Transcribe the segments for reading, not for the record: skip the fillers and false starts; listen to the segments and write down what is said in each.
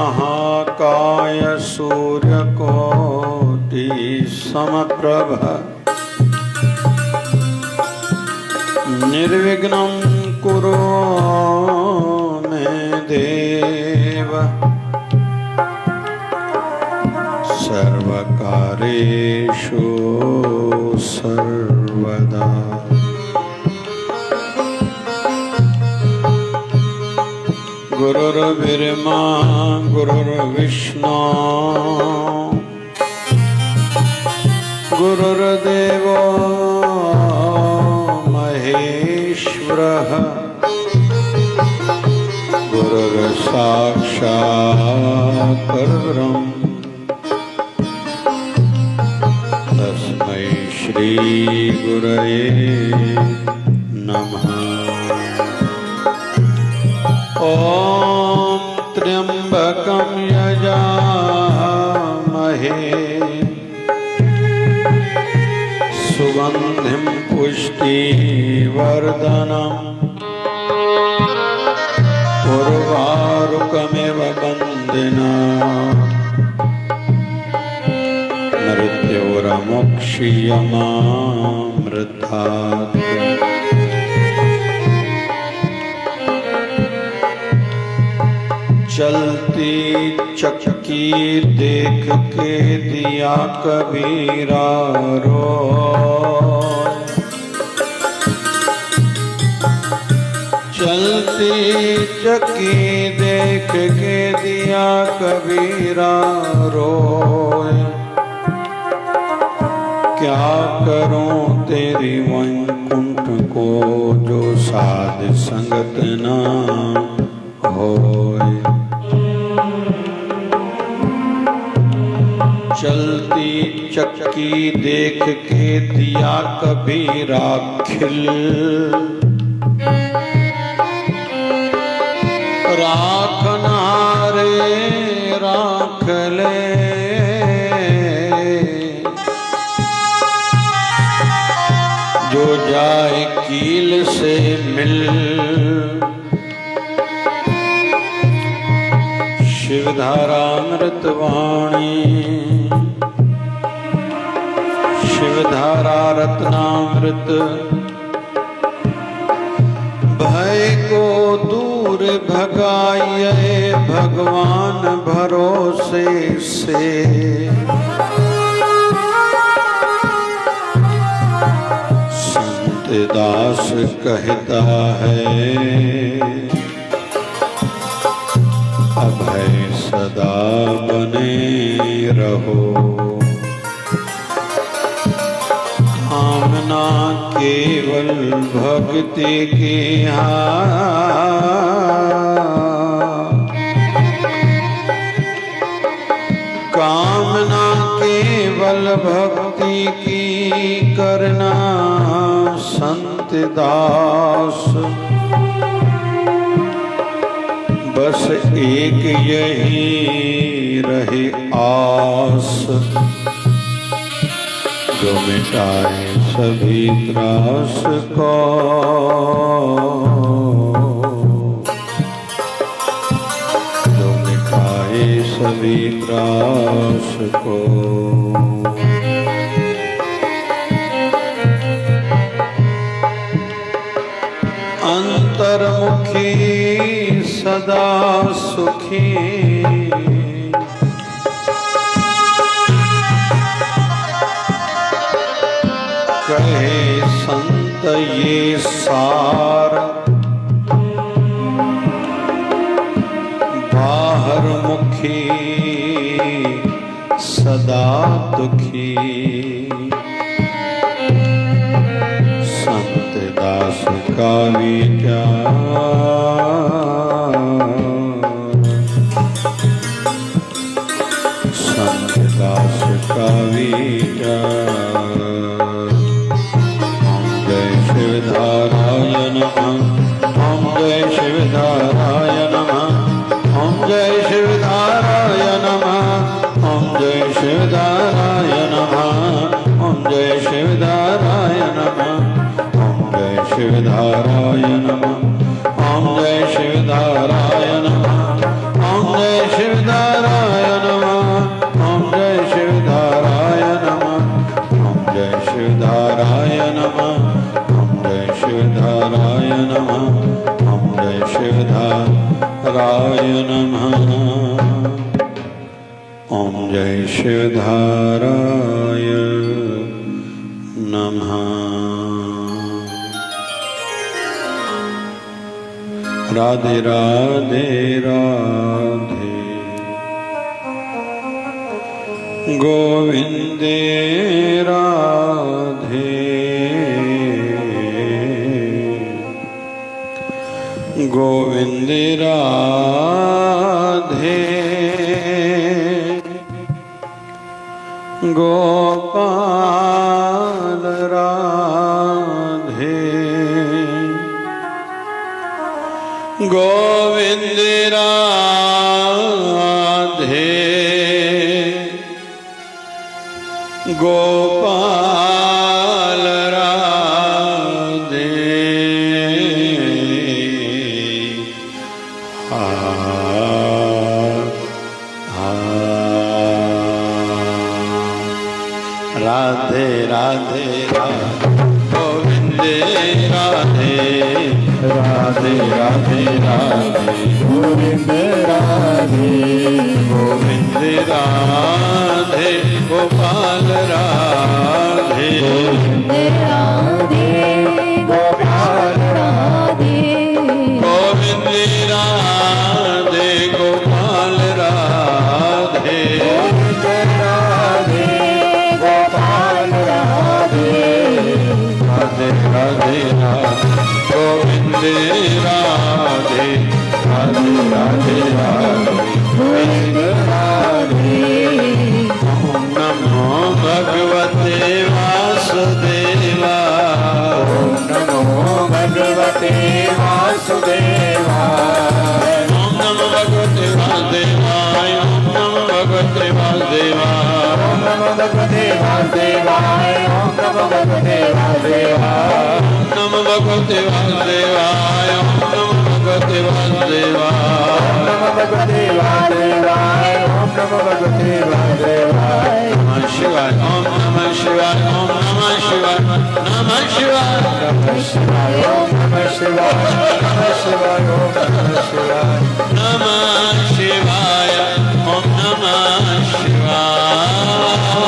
महाकाय सूर्यकोटि समप्रभ निर्विघ्नं कुरु मे देव सर्वकार्येषु सर्वदा। गुरुर्ब्रह्मा गुरुर्विष्णु गुरुर्देवो महेश्वरः गुरुर्साक्षात् परब्रह्म तस्मै श्री गुरवे नमः। ॐ त्र्यंबकं यजामहे सुगंधिं पुष्टिवर्धनम् उर्वारुकमिव बन्दिनात् मृत्योर्मुक्षीयमामृतात्। चलती चक्की देख के दिया कबीरा रोए। चलती चक्की देख के दिया कबीरा रोए। क्या करूं तेरी वैकुंठ को जो साध संगत ना होए। चलती चक्की देख के दिया कबीरा खिल। राखना रे राख ले जो जाए कील से मिल। शिवधारामृतवाणी शिवधारा रत्नामृत भय को दूर भगाइए भगवान भरोसे से। संत दास कहता है अभय सदा बने रहो। कामना केवल भक्ति की कामना केवल भक्ति की करना संत दास। बस एक यही रहे आस जो मिटाए सभी त्रास को। जो मिटाए सभी त्रास को। अंतर्मुखी सदा सुखी कहे संत ये सार। बाहर मुखी सदा दुखी संत दास का विचार। संत दास का विचार। शिवधाराय नमः। ओम जय शिवधाराय नमः। ओम जय शिवधाराय नमः। ओम जय शिवधाराय नमः। ओम जय शिवधाराय नमः। ओम जय शिवधाराय नमः। ओम जय शिवधाराय नमः। ओम जय शिवधाराय ओम जय शिवधाराय नमः। राधे राधे राधे गोविंदे राधे गोविंदे राधे गोपाल राधे गोविंद राधे गोपाल राधे राधे राधे राधे गोविंद राधे राधे राधे राधे गोविंद राधे गोविंद राधे गोपाल राधे गोविंद राधे गोपाल राधे गोविंद राधे गोपाल राधे गोविंद राधे गोपाल राधे राधे राधे राधे गोविंद राधे राधे राधे राधे गोविंद राधे। ओम नमो भगवते वासुदेवा ओम नमो भगवते वासुदेवाय ओम नमो भगवते वासुदेवाय ओम नमो भगवते वासुदेवाय ओम नमो भगवते वासुदेवाय ओम नमो भगवते वासुदेवाय नमो भगवते वासुदेवाय ओम नमो भगवते वासुदेवाय नमो भगवते वासुदेवाय ओम नमो भगवते वासुदेवाय नमः शिवाय ओम नमः शिवाय ओम नमः शिवाय नमः शिवाय नमः शिवाय ओम नमः शिवाय नमः शिवाय ओम नमः शिवाय नमः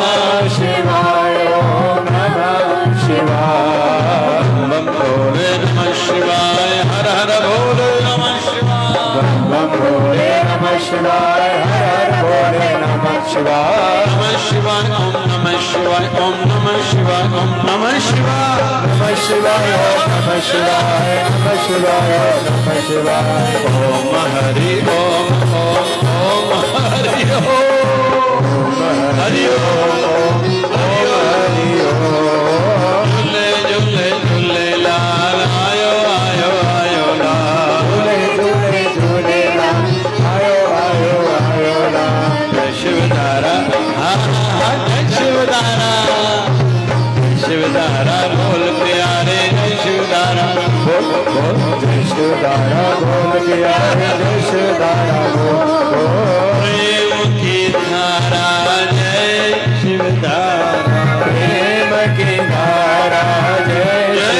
शिवाय ओम नमः शिवाय शिवाय ओम नमः शिवाय बम भोले नमः शिवाय हर हर भोले नमः शिवाय बम भोले नमः शिवाय हर हर भोले नमः शिवाय नमः शिवाय ओम नमः शिवाय ओम नमः शिवाय ओम नमः शिवाय नमः शिवाय ओम नमः शिवाय नमः शिवाय नमः शिवाय ओम हरि ओम ओम ओम हरि ओम हरि ओम हरि ओम झूले झूले झूले लाल आयो आयो आयो लाल झूले झूले झूले लाल आयो आयो आयो लाल जय शिवधारा जय शिवधारा शिवधारा बोल प्यारे जय शिवधारा बोल बोल जय शिवधारा बोल प्यारे जय शिवधारा बोल प्रेम की धारा जय शिवधारा प्रेम की धारा जय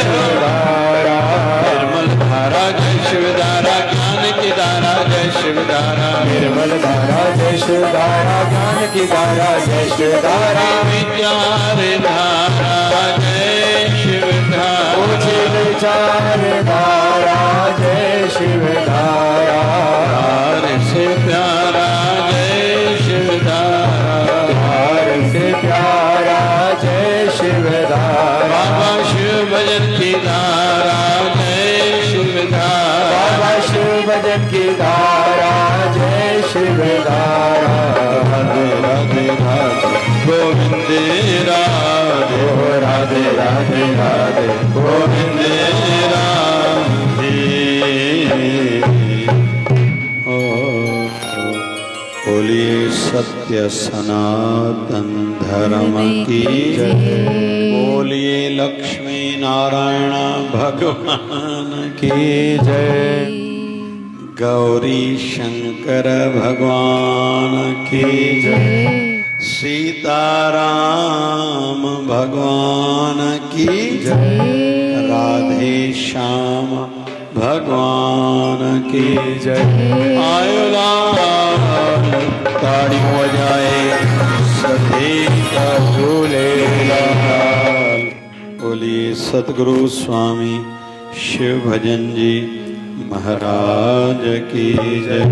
शिवधारा निर्मल धारा जय शिवधारा ज्ञान की धारा जय शिवधारा निर्मल धारा जय शिवधारा ज्ञान की धारा जय शिवधारा विचार धारा जय शिवधारा विचार धारा जय शिवधारा धार से प्यारा जय शिवधारा धार से प्यारा जय शिवधारा बाबा शिव भजन की धारा जय शिवधारा बाबा शिव भजन की धारा जय शिवधारा राधे राधे राधे गोविंद राधे राधे राधे राधे गोविंद राधे। बोलिए सत्य सनातन धर्म की जय बोलिए लक्ष्मी नारायण भगवान की जय गौरी शंकर भगवान की जय सीताराम भगवान की जय राधे श्याम भगवान की जय आयो लाल ताड़ी बजाए सतगुरु स्वामी शिव भजन जी महाराज की जय।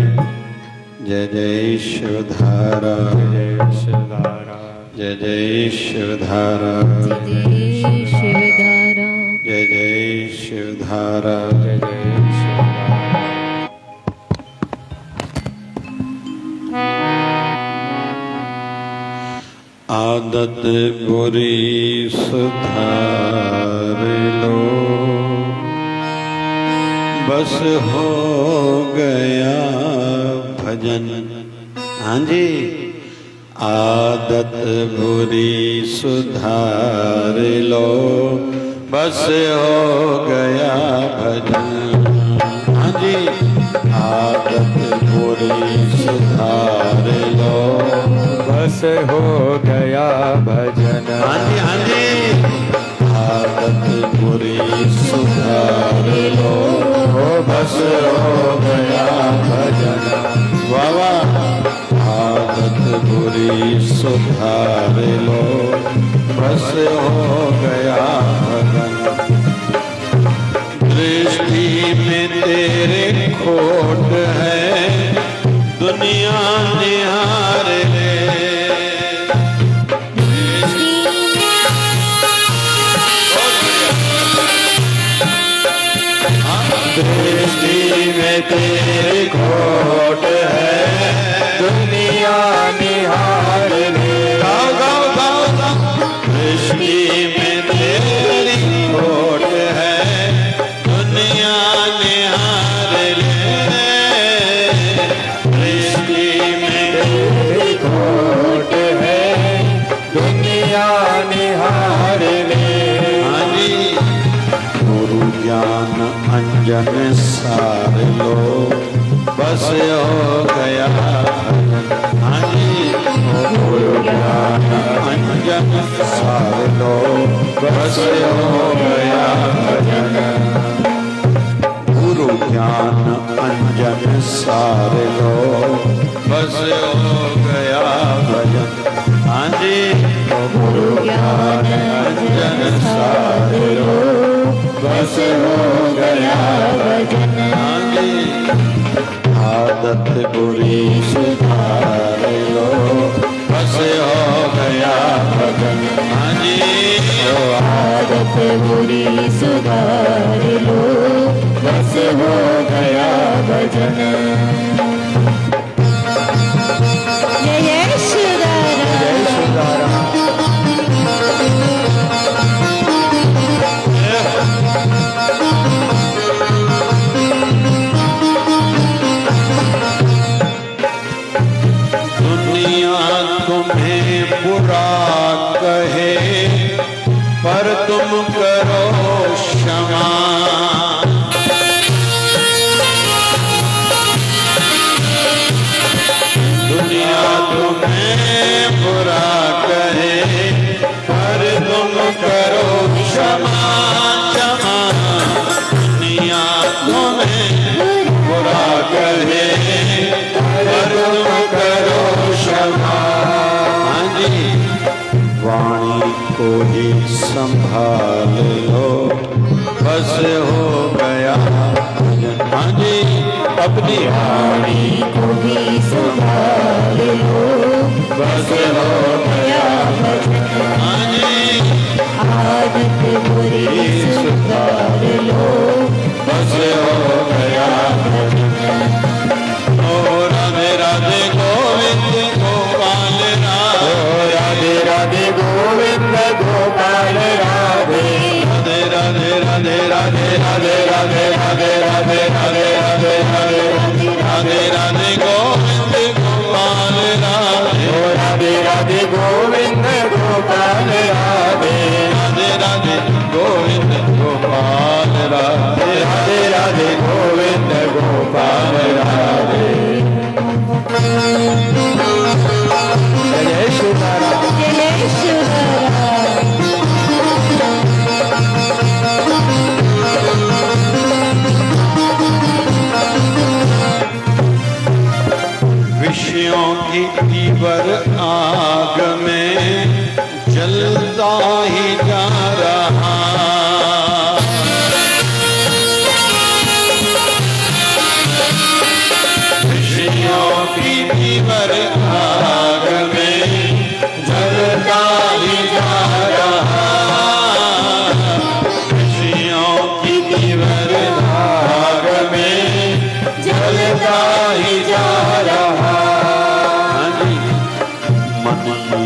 जय जय शिवधारा, जय शिवधारा, जय जय शिवधारा, जय शिवधारा, जय जय शिवधारा, जय जय शिवधारा। आदत बुरी सुधार लो, बस हो गया भजन। हाँ जी, आदत बुरी सुधार लो, बस हो गया भजन। हाँ जी, आदत बुरी सुधार लो, बस हो गया भजन। हाँ जी, हाँ जी, आदत बुरी सुधार लो, बस हो गया भजन। वाह वाह, आदत बुरी सुधार लो, बस हो गया भजन। दृष्टि में तेरे खोट है, दुनिया निहार ले। दृष्टि में तेरी खोट है, दुनिया निहार ले। गाओ गाओ गाओ गाओ। दृष्टि में तेरी खोट है, दुनिया निहार ले। दृष्टि में तेरी खोट है, दुनिया निहार ले। हाँ जी, गुरु ज्ञान अंजन सार लो, बस हो गया भजन। हाँ जी, गुरु ज्ञान अंजन सार लो, बस हो गया भजन। गुरु ज्ञान अंजन सार लो, बस हो गया भजन। हाँ जी, गुरु ज्ञान अंजन सार लो, बस हो गया भजन। हाँ जी, आदत बुरी सुधार लो, बस हो गया भजन। हाँ जी, आदत बुरी सुधार लो, बस हो गया भजन। जय जय शिवधारा, जय शिवधारा। दुनिया तुम्हें बुरा कहे, पर तुम करो क्षमा। दुनिया तुम्हें बुरा कहे, पर तुम करो क्षमा क्षमा। दुनिया तुम्हें बुरा कहे, पर तुम करो क्षमा। हाँ जी, वाणी को ही संभाल लो, बस हो गया भजन। हाँ जी, अपनी वाणी को भी संभाल लो, बस हो गया भजन। हाँ जी, आदत बुरी सुधार लो, बस हो गया भजन। ओ राधे राधे गोविंद गोपाल राधे, राधे राधे गोविंद गोपाल राधे। राधे राधे राधे राधे राधे राधे राधे राधे राधे राधे राधे राधे राधे गोविंद गोपाल राधे। राधे राधे गोविंद गोपाल राधे। राधे राधे गोविंद गोपाल राधे। राधे राधे गोविंद गोपाल राधे। जय शिवधारा, जय शिवधारा। विषयों की तीवर आग में जलता ही जा रहा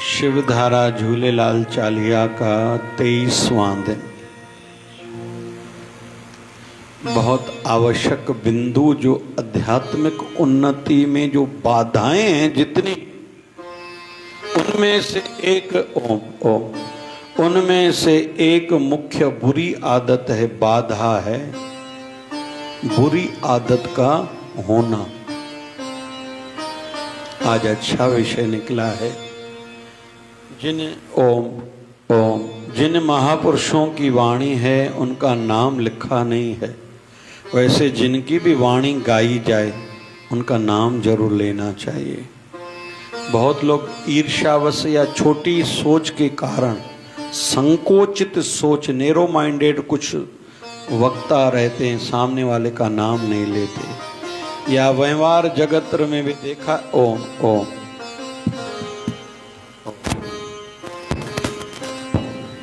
शिवधारा झूलेलाल चालीहा का 23वां दिन। बहुत आवश्यक बिंदु जो आध्यात्मिक उन्नति में जो बाधाएं हैं जितनी, उनमें से एक उनमें से एक मुख्य बुरी आदत है, बाधा है बुरी आदत का होना। आज अच्छा विषय निकला है। जिन महापुरुषों की वाणी है उनका नाम लिखा नहीं है, वैसे जिनकी भी वाणी गाई जाए उनका नाम जरूर लेना चाहिए। बहुत लोग ईर्ष्यावश या छोटी सोच के कारण, संकोचित सोच, नेरो माइंडेड कुछ वक्ता रहते हैं, सामने वाले का नाम नहीं लेते। या व्यवहार जगत में भी देखा, ओम ओम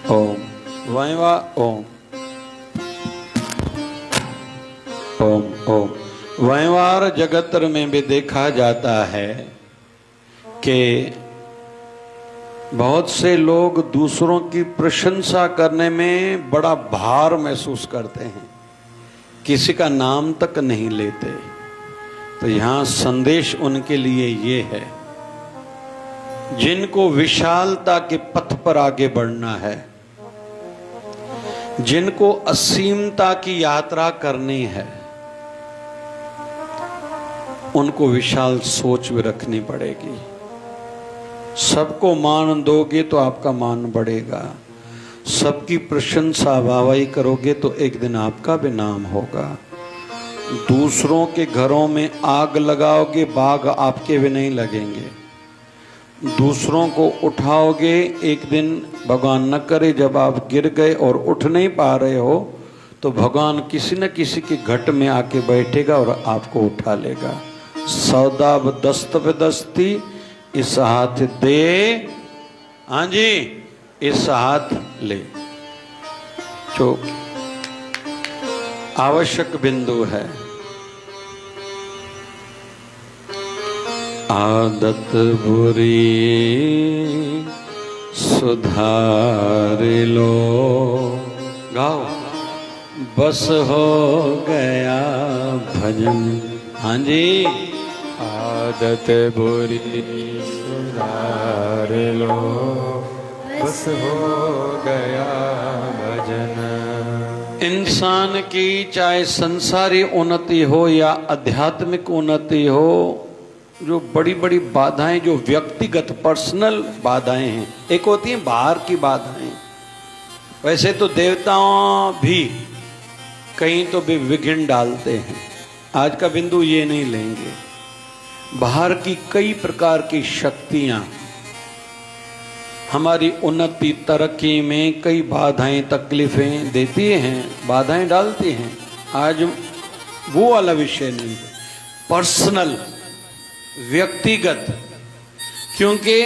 ओम व्यवहार ओम ओम ओम व्यवहार जगत में भी देखा जाता है कि बहुत से लोग दूसरों की प्रशंसा करने में बड़ा भार महसूस करते हैं, किसी का नाम तक नहीं लेते। तो यहाँ संदेश उनके लिए ये है, जिनको विशालता के पथ पर आगे बढ़ना है, जिनको असीमता की यात्रा करनी है, उनको विशाल सोच भी रखनी पड़ेगी। सबको मान दोगे तो आपका मान बढ़ेगा, सबकी प्रशंसा वाहवाही करोगे तो एक दिन आपका भी नाम होगा। दूसरों के घरों में आग लगाओगे, बाग आपके भी नहीं लगेंगे। दूसरों को उठाओगे, एक दिन भगवान न करे जब आप गिर गए और उठ नहीं पा रहे हो तो भगवान किसी न किसी के घट में आके बैठेगा और आपको उठा लेगा। सौदाब दस्त पे दस्ती, इस हाथ दे, हाँ जी इस हाथ ले, जो आवश्यक बिंदु है। आदत बुरी सुधार लो, गाओ, बस हो गया भजन, हाँ जी। आदत बुरी सुधार लो, बस हो गया भजन। इंसान की चाहे संसारी उन्नति हो या आध्यात्मिक उन्नति हो, जो बड़ी बड़ी बाधाएं, जो व्यक्तिगत पर्सनल बाधाएं हैं, एक होती हैं बाहर की बाधाएं। वैसे तो देवताओं भी कहीं तो भी विघ्न डालते हैं, आज का बिंदु ये नहीं लेंगे। बाहर की कई प्रकार की शक्तियां हमारी उन्नति तरक्की में कई बाधाएं तकलीफें देती हैं, बाधाएं डालती हैं। आज वो वाला विषय नहीं है, पर्सनल, व्यक्तिगत। क्योंकि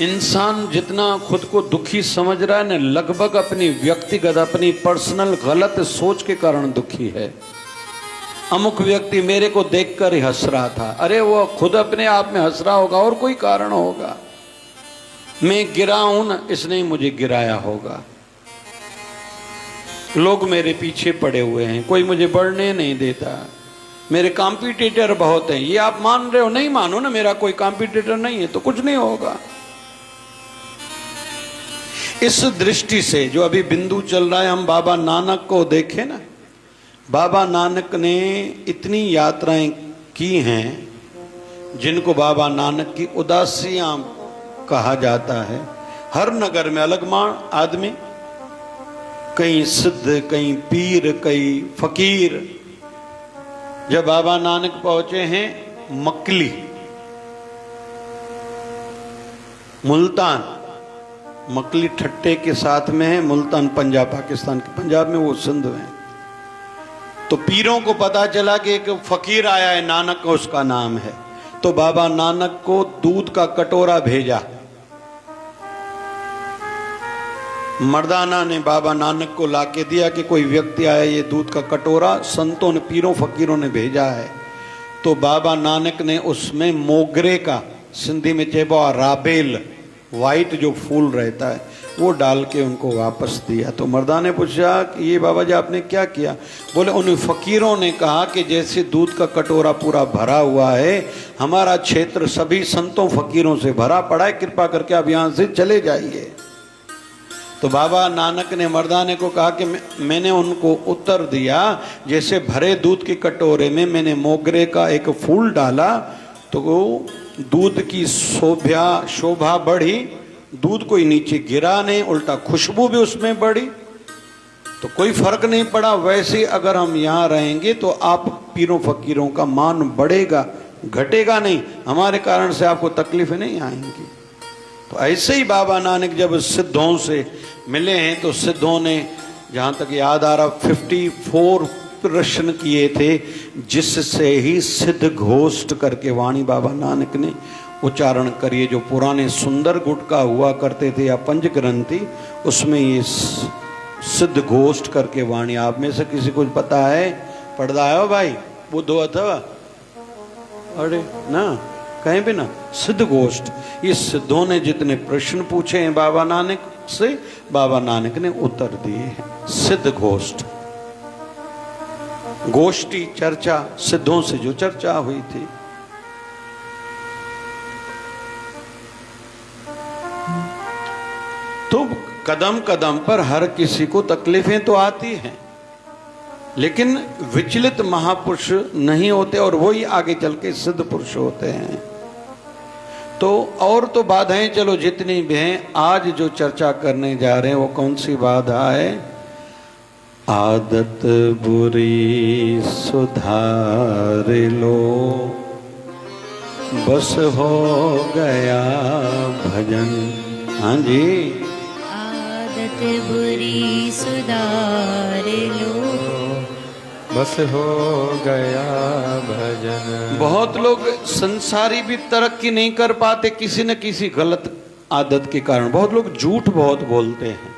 इंसान जितना खुद को दुखी समझ रहा है ना, लगभग अपनी व्यक्तिगत, अपनी पर्सनल गलत सोच के कारण दुखी है। अमुक व्यक्ति मेरे को देखकर ही हंस रहा था, अरे वो खुद अपने आप में हंस रहा होगा और कोई कारण होगा। मैं गिरा हूं ना, इसने मुझे गिराया होगा। लोग मेरे पीछे पड़े हुए हैं, कोई मुझे बढ़ने नहीं देता, मेरे कॉम्पिटिटर बहुत हैं। ये आप मान रहे हो, नहीं मानो ना, मेरा कोई कॉम्पिटिटर नहीं है तो कुछ नहीं होगा। इस दृष्टि से जो अभी बिंदु चल रहा है, हम बाबा नानक को देखें ना, बाबा नानक ने इतनी यात्राएं की हैं जिनको बाबा नानक की उदासियां कहा जाता है। हर नगर में अलग मान आदमी, कहीं सिद्ध, कहीं पीर, कहीं फकीर। जब बाबा नानक पहुंचे हैं मकली, मुल्तान, मकली ठट्टे के साथ में है, मुल्तान पंजाब, पाकिस्तान के पंजाब में, वो सिंध में। तो पीरों को पता चला कि एक फकीर आया है, नानक उसका नाम है। तो बाबा नानक को दूध का कटोरा भेजा। मर्दाना ने बाबा नानक को लाके दिया कि कोई व्यक्ति आया, ये दूध का कटोरा संतों ने, पीरों फकीरों ने भेजा है। तो बाबा नानक ने उसमें मोगरे का, सिंधी में चेबो राबेल, वाइट जो फूल रहता है वो डाल के उनको वापस दिया। तो मर्दा ने पूछा कि ये बाबा जी आपने क्या किया? बोले उन फकीरों ने कहा कि जैसे दूध का कटोरा पूरा भरा हुआ है, हमारा क्षेत्र सभी संतों फकीरों से भरा पड़ा है, कृपा करके आप यहाँ से चले जाइए। तो बाबा नानक ने मर्दाने को कहा कि मैंने उनको उत्तर दिया, जैसे भरे दूध के कटोरे में मैंने मोगरे का एक फूल डाला तो वो दूध की शोभा बढ़ी, दूध कोई नीचे गिरा नहीं, उल्टा खुशबू भी उसमें बढ़ी, तो कोई फर्क नहीं पड़ा। वैसे अगर हम यहाँ रहेंगे तो आप पीरों फकीरों का मान बढ़ेगा, घटेगा नहीं, हमारे कारण से आपको तकलीफें नहीं आएंगी। तो ऐसे ही बाबा नानक जब सिद्धों से मिले हैं तो सिद्धों ने, जहाँ तक याद आ रहा, 54 प्रश्न किए थे, जिससे ही सिद्ध घोष्ट करके वाणी बाबा नानक ने उच्चारण करिए। जो पुराने सुंदर गुटका हुआ करते थे या पंचग्रंथी, उसमें ये सिद्ध घोष्ट करके वाणी, आप में से किसी को पता है? पढ़दा है भाई, वो दो अथवा अरे ना कहीं भी ना, सिद्ध घोष्ट। ये सिद्धों ने जितने प्रश्न पूछे हैं बाबा नानक से, बाबा नानक ने उत्तर दिए हैं। सिद्ध घोष्ट, गोष्ठी चर्चा, सिद्धों से जो चर्चा हुई थी। तो कदम कदम पर हर किसी को तकलीफें तो आती हैं, लेकिन विचलित महापुरुष नहीं होते, और वही आगे चल के सिद्ध पुरुष होते हैं। तो और तो बाधाएं चलो जितनी भी हैं, आज जो चर्चा करने जा रहे हैं वो कौन सी बाधा है? आदत बुरी सुधार लो, बस हो गया भजन। हाँ जी, आदत बुरी सुधार लो, बस हो गया भजन। बहुत लोग संसारी भी तरक्की नहीं कर पाते किसी न किसी गलत आदत के कारण। बहुत लोग झूठ बहुत बोलते हैं,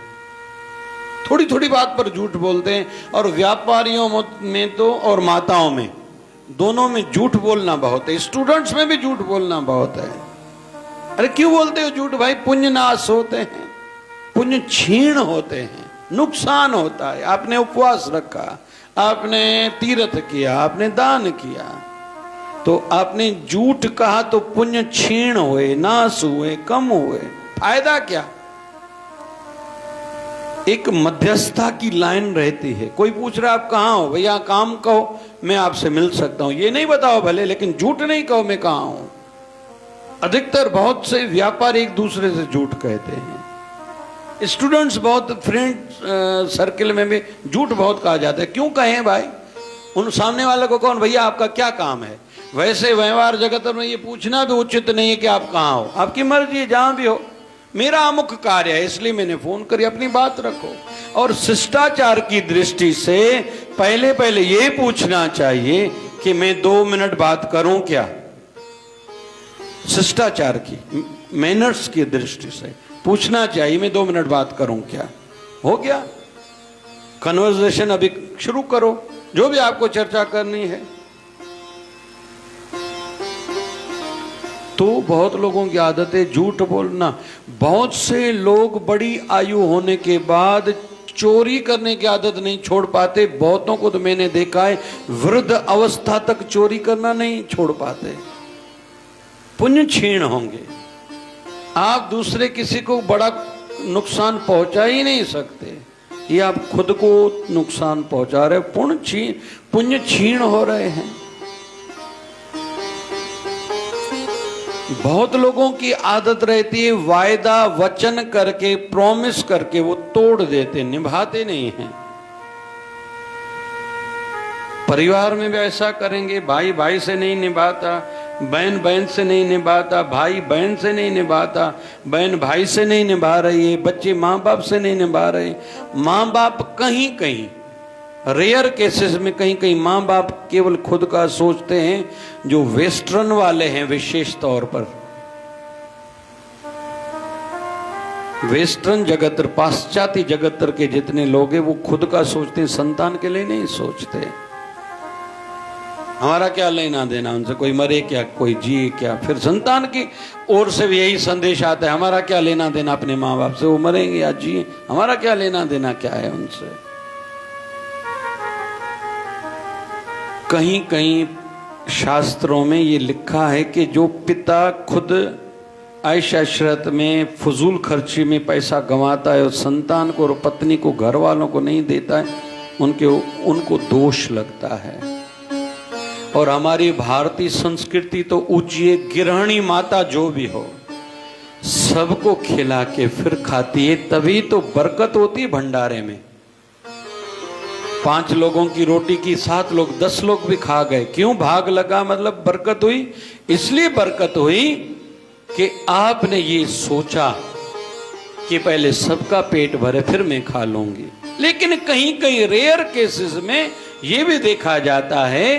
थोड़ी थोड़ी बात पर झूठ बोलते हैं, और व्यापारियों में तो और माताओं में दोनों में झूठ बोलना बहुत है, स्टूडेंट्स में भी झूठ बोलना बहुत है। अरे क्यों बोलते हो झूठ भाई? पुण्य नाश होते हैं, पुण्य क्षीण होते हैं, नुकसान होता है। आपने उपवास रखा, आपने तीर्थ किया, आपने दान किया, तो आपने झूठ कहा तो पुण्य क्षीण हुए, नाश हुए, कम हुए, फायदा क्या? एक मध्यस्थता की लाइन रहती है। कोई पूछ रहा आप कहाँ हो? भैया काम कहो, मैं आपसे मिल सकता हूं, ये नहीं बताओ भले, लेकिन झूठ नहीं कहो मैं कहाँ हूं। अधिकतर बहुत से व्यापारी एक दूसरे से झूठ कहते हैं, स्टूडेंट्स बहुत, फ्रेंड सर्किल में भी झूठ बहुत कहा जाता है। क्यों कहें भाई? उन सामने वाले को कौन, भैया आपका क्या काम है? वैसे व्यवहार जगत में ये पूछना भी उचित नहीं है कि आप कहाँ हो, आपकी मर्जी है, जहां भी हो। मेरा अमुक कार्य है इसलिए मैंने फोन करी, अपनी बात रखो। और शिष्टाचार की दृष्टि से पहले पहले ये पूछना चाहिए कि मैं 2 मिनट बात करूं क्या? शिष्टाचार की, मैनर्स की दृष्टि से पूछना चाहिए, मैं 2 मिनट बात करूं क्या? हो गया, कन्वर्सेशन अभी शुरू करो, जो भी आपको चर्चा करनी है। तो बहुत लोगों की आदत है झूठ बोलना। बहुत से लोग बड़ी आयु होने के बाद चोरी करने की आदत नहीं छोड़ पाते। बहुतों को तो मैंने देखा है वृद्ध अवस्था तक चोरी करना नहीं छोड़ पाते। पुण्य क्षीण होंगे, आप दूसरे किसी को बड़ा नुकसान पहुंचा ही नहीं सकते, ये आप खुद को नुकसान पहुंचा रहे, पुण्य क्षीण हो रहे हैं। बहुत लोगों की आदत रहती है वायदा वचन करके, प्रॉमिस करके वो तोड़ देते, निभाते नहीं हैं। परिवार में भी ऐसा करेंगे, भाई भाई से नहीं निभाता, बहन बहन से नहीं निभाता, भाई बहन से नहीं निभाता, बहन भाई से नहीं निभा रही है, बच्चे माँ बाप से नहीं निभा रहे। माँ बाप कहीं कहीं, रेयर केसेस में कहीं कहीं माँ बाप केवल खुद का सोचते हैं। जो वेस्टर्न वाले हैं विशेष तौर पर, वेस्टर्न जगत, पाश्चात्य जगत के जितने लोग हैं वो खुद का सोचते हैं, संतान के लिए नहीं सोचते। हमारा क्या लेना देना उनसे, कोई मरे क्या कोई जिए क्या। फिर संतान की ओर से भी यही संदेश आता है, हमारा क्या लेना देना अपने माँ बाप से, वो मरेंगे या जिए, हमारा क्या लेना देना क्या है उनसे। कहीं कहीं शास्त्रों में ये लिखा है कि जो पिता खुद ऐश अशरत में फजूल खर्ची में पैसा गंवाता है और संतान को और पत्नी को घर वालों को नहीं देता है, उनको दोष लगता है। और हमारी भारतीय संस्कृति तो ऊंची है, गृहिणी माता जो भी हो सबको खिला के फिर खाती है, तभी तो बरकत होती है भंडारे में। 5 लोगों की रोटी की 7 लोग 10 लोग भी खा गए, क्यों? भाग लगा, मतलब बरकत हुई। इसलिए बरकत हुई कि आपने ये सोचा कि पहले सबका पेट भरे फिर मैं खा लूंगी। लेकिन कहीं कहीं रेयर केसेस में ये भी देखा जाता है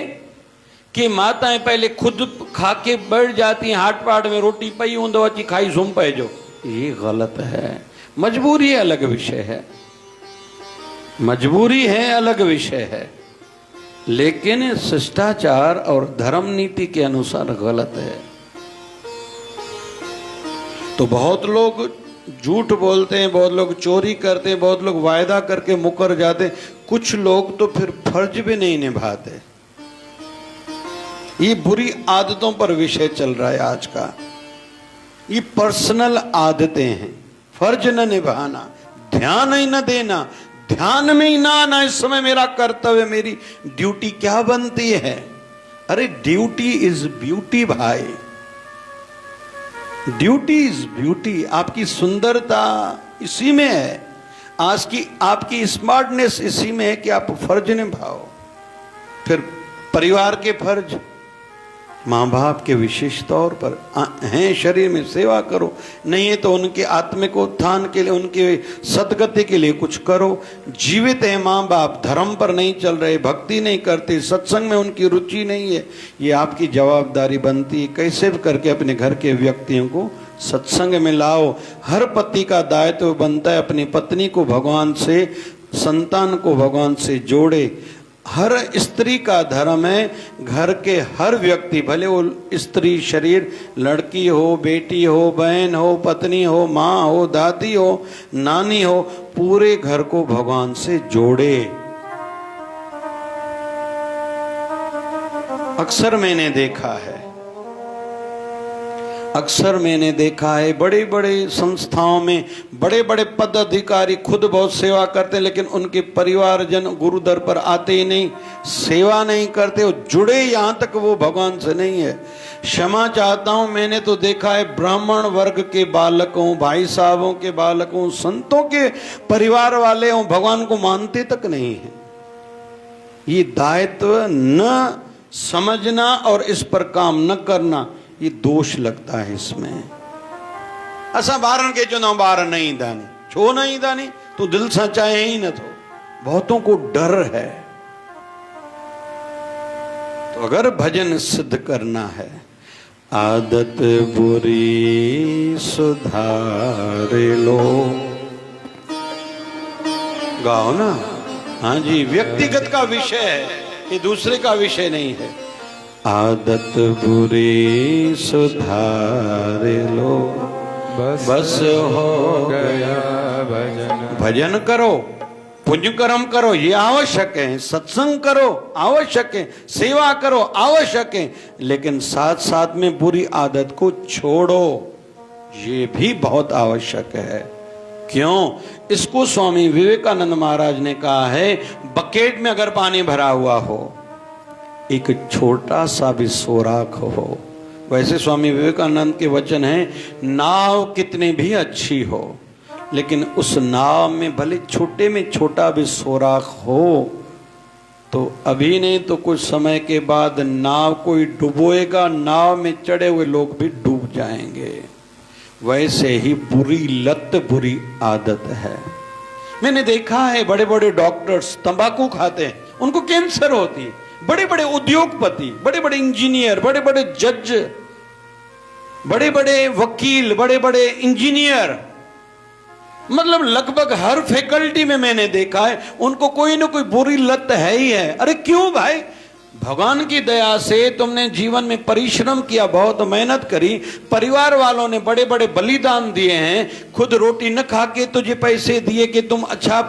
कि माताएं पहले खुद खा के बैठ जाती हैं, हाट पाट में रोटी पई ऊंदो अची खाई सुम पे जो। ये गलत है। मजबूरी अलग विषय है, मजबूरी है अलग विषय है, लेकिन शिष्टाचार और धर्म नीति के अनुसार गलत है। तो बहुत लोग झूठ बोलते हैं, बहुत लोग चोरी करते हैं, बहुत लोग वायदा करके मुकर जाते हैं, कुछ लोग तो फिर फर्ज भी नहीं निभाते। ये बुरी आदतों पर विषय चल रहा है आज का। ये पर्सनल आदतें हैं, फर्ज न निभाना, ध्यान ही न देना, ध्यान में ही ना आना, इस समय मेरा कर्तव्य मेरी ड्यूटी क्या बनती है। अरे ड्यूटी इज ब्यूटी भाई, ड्यूटी इज ब्यूटी। आपकी सुंदरता इसी में है, आज की आपकी स्मार्टनेस इसी में है कि आप फर्ज निभाओ। फिर परिवार के फर्ज, माँ बाप के विशेष तौर पर हैं, शरीर में सेवा करो, नहीं है तो उनके आत्मिक उत्थान के लिए, उनके सदगति के लिए कुछ करो। जीवित है माँ बाप, धर्म पर नहीं चल रहे, भक्ति नहीं करते, सत्संग में उनकी रुचि नहीं है, ये आपकी जवाबदारी बनती है कैसे भी करके अपने घर के व्यक्तियों को सत्संग में लाओ। हर पति का दायित्व बनता है अपनी पत्नी को भगवान से, संतान को भगवान से जोड़े। हर स्त्री का धर्म है घर के हर व्यक्ति, भले वो स्त्री शरीर, लड़की हो, बेटी हो, बहन हो, पत्नी हो, माँ हो, दादी हो, नानी हो, पूरे घर को भगवान से जोड़े। अक्सर मैंने देखा है बड़े बड़े संस्थाओं में बड़े बड़े पद अधिकारी खुद बहुत सेवा करते हैं, लेकिन उनके परिवारजन गुरु दर पर आते ही नहीं, सेवा नहीं करते, वो जुड़े यहाँ तक वो भगवान से नहीं है। क्षमा चाहता हूँ, मैंने तो देखा है ब्राह्मण वर्ग के बालकों, भाई साहबों के बालकों, संतों के परिवार वाले हों, भगवान को मानते तक नहीं है। ये दायित्व न समझना और इस पर काम न करना, ये दोष लगता है इसमें। असा बारन के चुनाव बार नहीं दानी, छो नहीं दानी तो दिल सा चाहे ही न तो। बहुतों को डर है। तो अगर भजन सिद्ध करना है, आदत बुरी सुधार लो। गाओ ना, हाँ जी, व्यक्तिगत का विषय है, ये दूसरे का विषय नहीं है। आदत बुरी सुधार लो, बस हो गया भजन। भजन करो, पुण्य कर्म करो, ये आवश्यक है। सत्संग करो, आवश्यक है। सेवा करो, आवश्यक है। लेकिन साथ साथ में बुरी आदत को छोड़ो, ये भी बहुत आवश्यक है। क्यों? इसको स्वामी विवेकानंद महाराज ने कहा है, बकेट में अगर पानी भरा हुआ हो, एक छोटा सा भी सोराख हो। वैसे स्वामी विवेकानंद के वचन हैं, नाव कितनी भी अच्छी हो, लेकिन उस नाव में भले छोटे में छोटा भी सोराख हो, तो अभी नहीं तो कुछ समय के बाद नाव कोई डुबोएगा, नाव में चढ़े हुए लोग भी डूब जाएंगे। वैसे ही बुरी लत, बुरी आदत है। मैंने देखा है बड़े बड़े डॉक्टर्स तंबाकू खाते हैं, उनको कैंसर होती है। बड़े बड़े उद्योगपति, बड़े बड़े इंजीनियर, बड़े बड़े जज, बड़े बड़े वकील, बड़े बड़े इंजीनियर, मतलब लगभग हर फैकल्टी में मैंने देखा है उनको कोई ना कोई बुरी लत है ही है। अरे क्यों भाई? भगवान की दया से तुमने जीवन में परिश्रम किया, बहुत मेहनत करी, परिवार वालों ने बड़े बड़े बलिदान दिए हैं, खुद रोटी न खा के तुझे पैसे दिए कि तुम अच्छा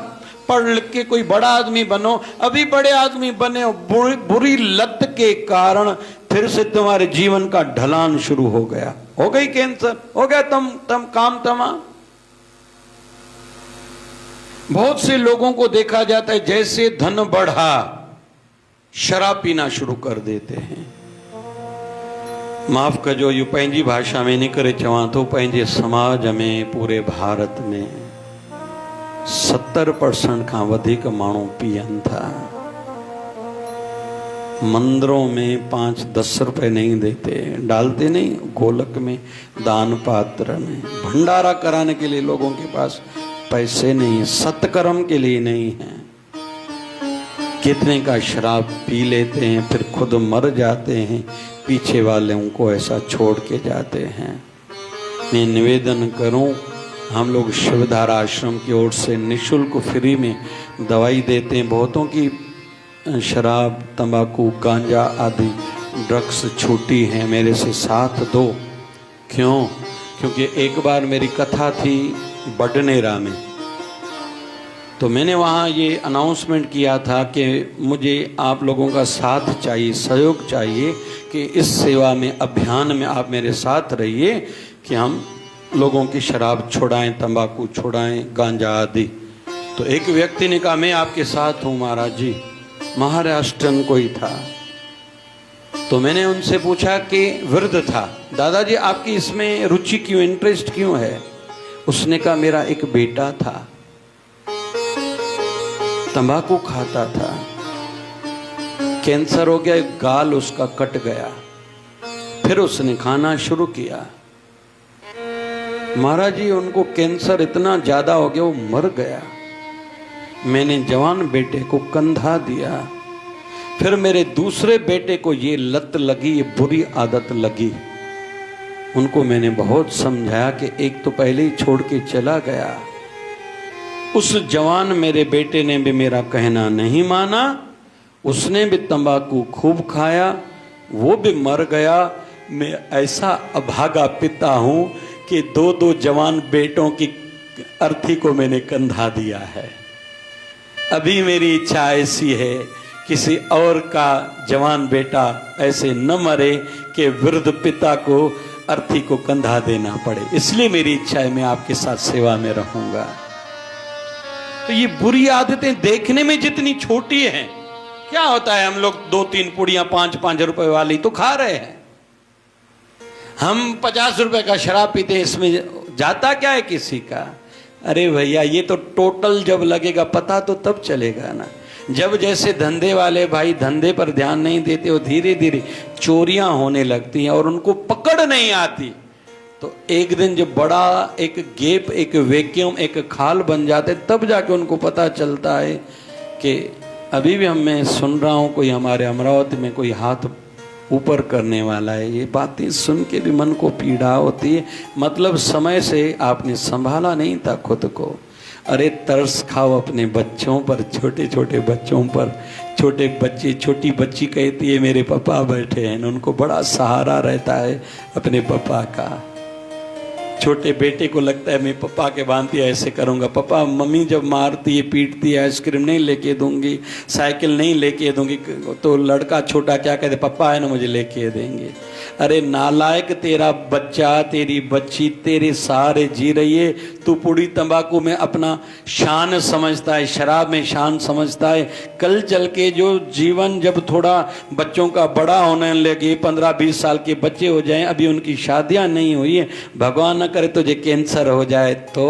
पढ़ लिख के कोई बड़ा आदमी बनो। अभी बड़े आदमी बने हो, बुरी लत के कारण फिर से तुम्हारे जीवन का ढलान शुरू हो गया, हो गई कैंसर, हो गया तम काम तमाम। बहुत से लोगों को देखा जाता है जैसे धन बढ़ा शराब पीना शुरू कर देते हैं। माफ कजो, यू पंहिंजी भाषा में नहीं करे चवां तो, पंहिंजे समाज में पूरे भारत में 70% खां वधिक माण्हू पीअनि था। मंदिरों में 5-10 रुपए नहीं देते, डालते नहीं गोलक में, दान पात्र में। भंडारा कराने के लिए लोगों के पास पैसे नहीं, सत्कर्म के लिए नहीं है। कितने का शराब पी लेते हैं, फिर खुद मर जाते हैं, पीछे वाले उनको ऐसा छोड़ के जाते हैं। मैं निवेदन करूं, हम लोग शिवधारा आश्रम की ओर से निःशुल्क फ्री में दवाई देते हैं। बहुतों की शराब, तंबाकू, गांजा आदि ड्रग्स छूटी हैं। मेरे से साथ दो। क्यों? क्योंकि एक बार मेरी कथा थी बडनेरा में, तो मैंने वहाँ ये अनाउंसमेंट किया था कि मुझे आप लोगों का साथ चाहिए, सहयोग चाहिए कि इस सेवा में, अभियान में आप मेरे साथ रहिए कि हम लोगों की शराब छुड़ाएं, तंबाकू छुड़ाएं, गांजा आदि। तो एक व्यक्ति ने कहा मैं आपके साथ हूँ महाराज जी। महाराष्ट्रन कोई था। तो मैंने उनसे पूछा कि वृद्ध था, दादाजी आपकी इसमें रुचि क्यों, इंटरेस्ट क्यों है? उसने कहा मेरा एक बेटा था, तंबाकू खाता था, कैंसर हो गया, एक गाल उसका कट गया, फिर उसने खाना शुरू किया। महाराज जी उनको कैंसर इतना ज्यादा हो गया वो मर गया। मैंने जवान बेटे को कंधा दिया, फिर मेरे दूसरे बेटे को ये लत लगी, ये बुरी आदत लगी। उनको मैंने बहुत समझाया कि एक तो पहले ही छोड़ के चला गया। उस जवान मेरे बेटे ने भी मेरा कहना नहीं माना, उसने भी तंबाकू खूब खाया, वो भी मर गया। मैं ऐसा अभागा पिता हूं कि 2-2 जवान बेटों की अर्थी को मैंने कंधा दिया है। अभी मेरी इच्छा ऐसी है किसी और का जवान बेटा ऐसे न मरे कि वृद्ध पिता को अर्थी को कंधा देना पड़े। इसलिए मेरी इच्छा है मैं आपके साथ सेवा में रहूंगा। तो ये बुरी आदतें देखने में जितनी छोटी हैं, क्या होता है, हम लोग 2-3 पुड़ियां 5-5 रुपए वाली तो खा रहे हैं। हम 50 रुपए का शराब पीते हैं, इसमें जाता क्या है किसी का? अरे भैया ये तो टोटल जब लगेगा पता तो तब चलेगा ना। जब जैसे धंधे वाले भाई धंधे पर ध्यान नहीं देते हो, धीरे धीरे चोरियां होने लगती हैं और उनको पकड़ नहीं आती, तो एक दिन जब बड़ा एक गेप, एक वैक्यूम, एक खाल बन जाते, तब जाके उनको पता चलता है कि अभी भी मैं सुन रहा हूँ कोई हमारे अमरावती में कोई हाथ ऊपर करने वाला है। ये बातें सुन के भी मन को पीड़ा होती है। मतलब समय से आपने संभाला नहीं था खुद को। अरे तरस खाओ अपने बच्चों पर, छोटे छोटे बच्चों पर। छोटे बच्चे, छोटी बच्ची कहती है मेरे पापा बैठे हैं, उनको बड़ा सहारा रहता है अपने पापा का। छोटे बेटे को लगता है मैं पापा के बांधती ऐसे करूँगा, पापा मम्मी जब मारती है पीटती है आइसक्रीम नहीं लेके दूंगी, साइकिल नहीं लेके दूंगी, तो लड़का छोटा क्या कहते, पापा है ना मुझे लेके देंगे। अरे नालायक, तेरा बच्चा तेरी बच्ची तेरे सहारे जी रही है, तू पूरी तंबाकू में अपना शान समझता है, शराब में शान समझता है। कल चल के जो जीवन जब थोड़ा बच्चों का बड़ा होने लगे, 15-20 साल के बच्चे हो जाएं, अभी उनकी शादियां नहीं हुई है, भगवान न करे तुझे कैंसर हो जाए तो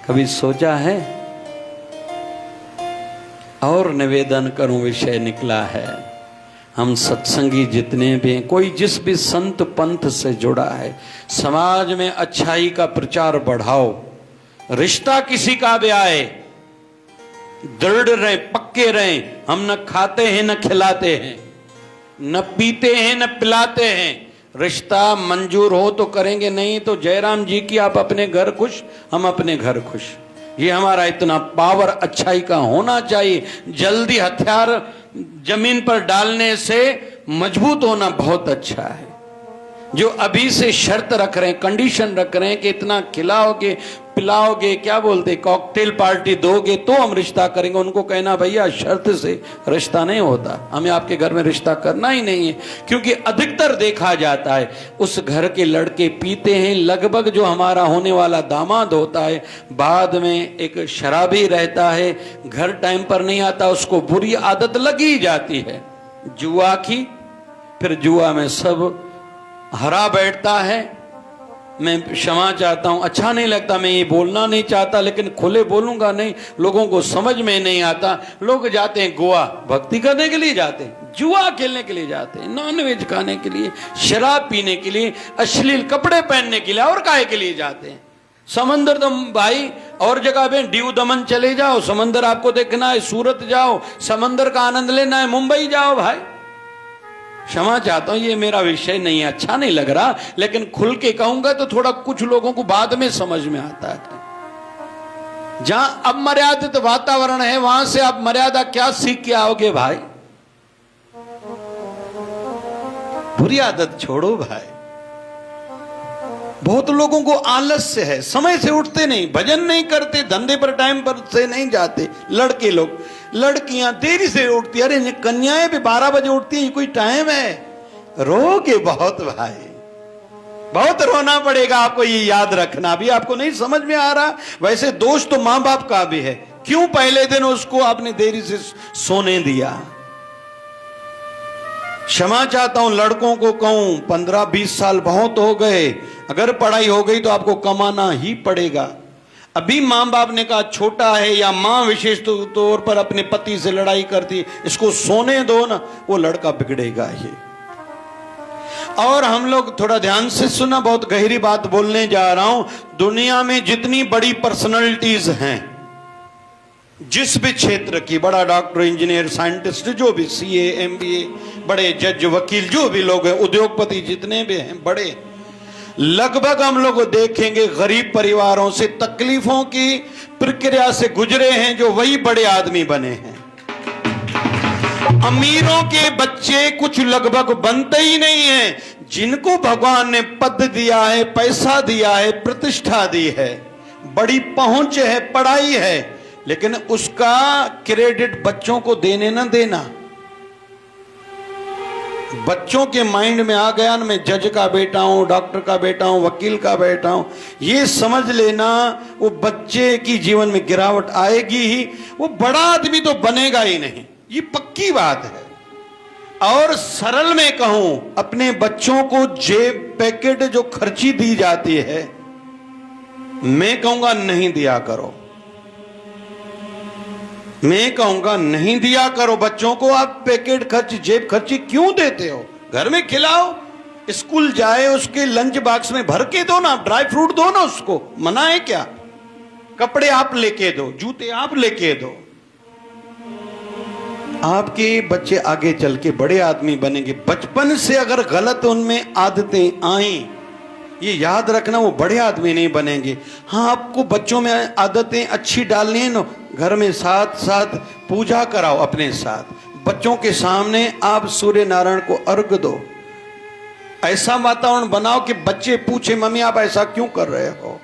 कभी सोचा है? और निवेदन करूं, विषय निकला है, हम सत्संगी जितने भी हैं, कोई जिस भी संत पंथ से जुड़ा है, समाज में अच्छाई का प्रचार बढ़ाओ। रिश्ता किसी का भी आए, दृढ़ रहे, पक्के रहे। हम न खाते हैं न खिलाते हैं, न पीते हैं न पिलाते हैं। रिश्ता मंजूर हो तो करेंगे, नहीं तो जयराम जी की आप अपने घर खुश, हम अपने घर खुश। ये हमारा इतना पावर अच्छाई का होना चाहिए। जल्दी हथियार जमीन पर डालने से मजबूत होना बहुत अच्छा है। जो अभी से शर्त रख रहे हैं, कंडीशन रख रहे हैं कि इतना खिलाओगे पिलाओगे, क्या बोलते, कॉकटेल पार्टी दोगे तो हम रिश्ता करेंगे, उनको कहना भैया शर्त से रिश्ता नहीं होता, हमें आपके घर में रिश्ता करना ही नहीं है। क्योंकि अधिकतर देखा जाता है उस घर के लड़के पीते हैं, लगभग जो हमारा होने वाला दामाद होता है बाद में एक शराबी रहता है, घर टाइम पर नहीं आता, उसको बुरी आदत लगी जाती है जुआ की, फिर जुआ में सब हरा बैठता है। मैं क्षमा चाहता हूं, अच्छा नहीं लगता, मैं ये बोलना नहीं चाहता, लेकिन खुले बोलूंगा नहीं, लोगों को समझ में नहीं आता। लोग जाते हैं गोवा भक्ति करने के लिए जाते हैं, जुआ खेलने के लिए जाते हैं, नॉनवेज खाने के लिए, शराब पीने के लिए, अश्लील कपड़े पहनने के लिए, और काहे के लिए जाते हैं। समंदर तो भाई और जगह पे दीव दमन चले जाओ, समंदर आपको देखना है, सूरत जाओ समंदर का आनंद लेना है, मुंबई जाओ भाई। क्षमा चाहता हूं, ये मेरा विषय नहीं है, अच्छा नहीं लग रहा, लेकिन खुल के कहूंगा तो थोड़ा कुछ लोगों को बाद में समझ में आता है। जहां अमर्यादित वातावरण है वहां से आप मर्यादा क्या सीख के आओगे भाई। बुरी आदत छोड़ो भाई। बहुत लोगों को आलस्य है, समय से उठते नहीं, भजन नहीं करते, धंधे पर टाइम पर से नहीं जाते। लड़के लोग, लड़कियां देरी से उठती, अरे कन्याएं भी 12 बजे उठती हैं, कोई टाइम है। रोगे बहुत भाई, बहुत रोना पड़ेगा आपको, ये याद रखना। भी आपको नहीं समझ में आ रहा, वैसे दोष तो मां बाप का भी है, क्यों पहले दिन उसको आपने देरी से सोने दिया। क्षमा चाहता हूं, लड़कों को कहूं 15-20 साल बहुत हो गए, अगर पढ़ाई हो गई तो आपको कमाना ही पड़ेगा। अभी मां बाप ने कहा छोटा है, या मां विशेष तौर पर अपने पति से लड़ाई करती, इसको सोने दो ना, वो लड़का बिगड़ेगा ही। और हम लोग थोड़ा ध्यान से सुना, बहुत गहरी बात बोलने जा रहा हूं। दुनिया में जितनी बड़ी पर्सनैलिटीज हैं, जिस भी क्षेत्र की, बड़ा डॉक्टर, इंजीनियर, साइंटिस्ट, जो भी सीए, एमबीए, बड़े जज, वकील, जो भी लोग हैं, उद्योगपति जितने भी हैं बड़े, लगभग हम लोग देखेंगे गरीब परिवारों से, तकलीफों की प्रक्रिया से गुजरे हैं, जो वही बड़े आदमी बने हैं। अमीरों के बच्चे कुछ लगभग बनते ही नहीं हैं। जिनको भगवान ने पद दिया है, पैसा दिया है, प्रतिष्ठा दी है, बड़ी पहुंच है, पढ़ाई है, लेकिन उसका क्रेडिट बच्चों को देने ना देना। बच्चों के माइंड में आ गया ना, मैं जज का बेटा हूं, डॉक्टर का बेटा हूं, वकील का बेटा हूं, ये समझ लेना वो बच्चे की जीवन में गिरावट आएगी ही, वो बड़ा आदमी तो बनेगा ही नहीं, ये पक्की बात है। और सरल में कहूं, अपने बच्चों को जेब पैकेट जो खर्ची दी जाती है, मैं कहूंगा नहीं दिया करो, मैं कहूंगा नहीं दिया करो बच्चों को। आप पैकेट खर्च, जेब खर्ची क्यों देते हो? घर में खिलाओ, स्कूल जाए उसके लंच बॉक्स में भर के दो ना, ड्राई फ्रूट दो ना उसको, मना है क्या? कपड़े आप लेके दो, जूते आप लेके दो। आपके बच्चे आगे चल के बड़े आदमी बनेंगे। बचपन से अगर गलत उनमें आदतें आई, ये याद रखना, वो बड़े आदमी नहीं बनेंगे। हाँ, आपको बच्चों में आदतें अच्छी डालनी है ना, घर में साथ साथ पूजा कराओ अपने साथ, बच्चों के सामने आप सूर्य नारायण को अर्घ दो, ऐसा वातावरण बनाओ कि बच्चे पूछे मम्मी आप ऐसा क्यों कर रहे हो,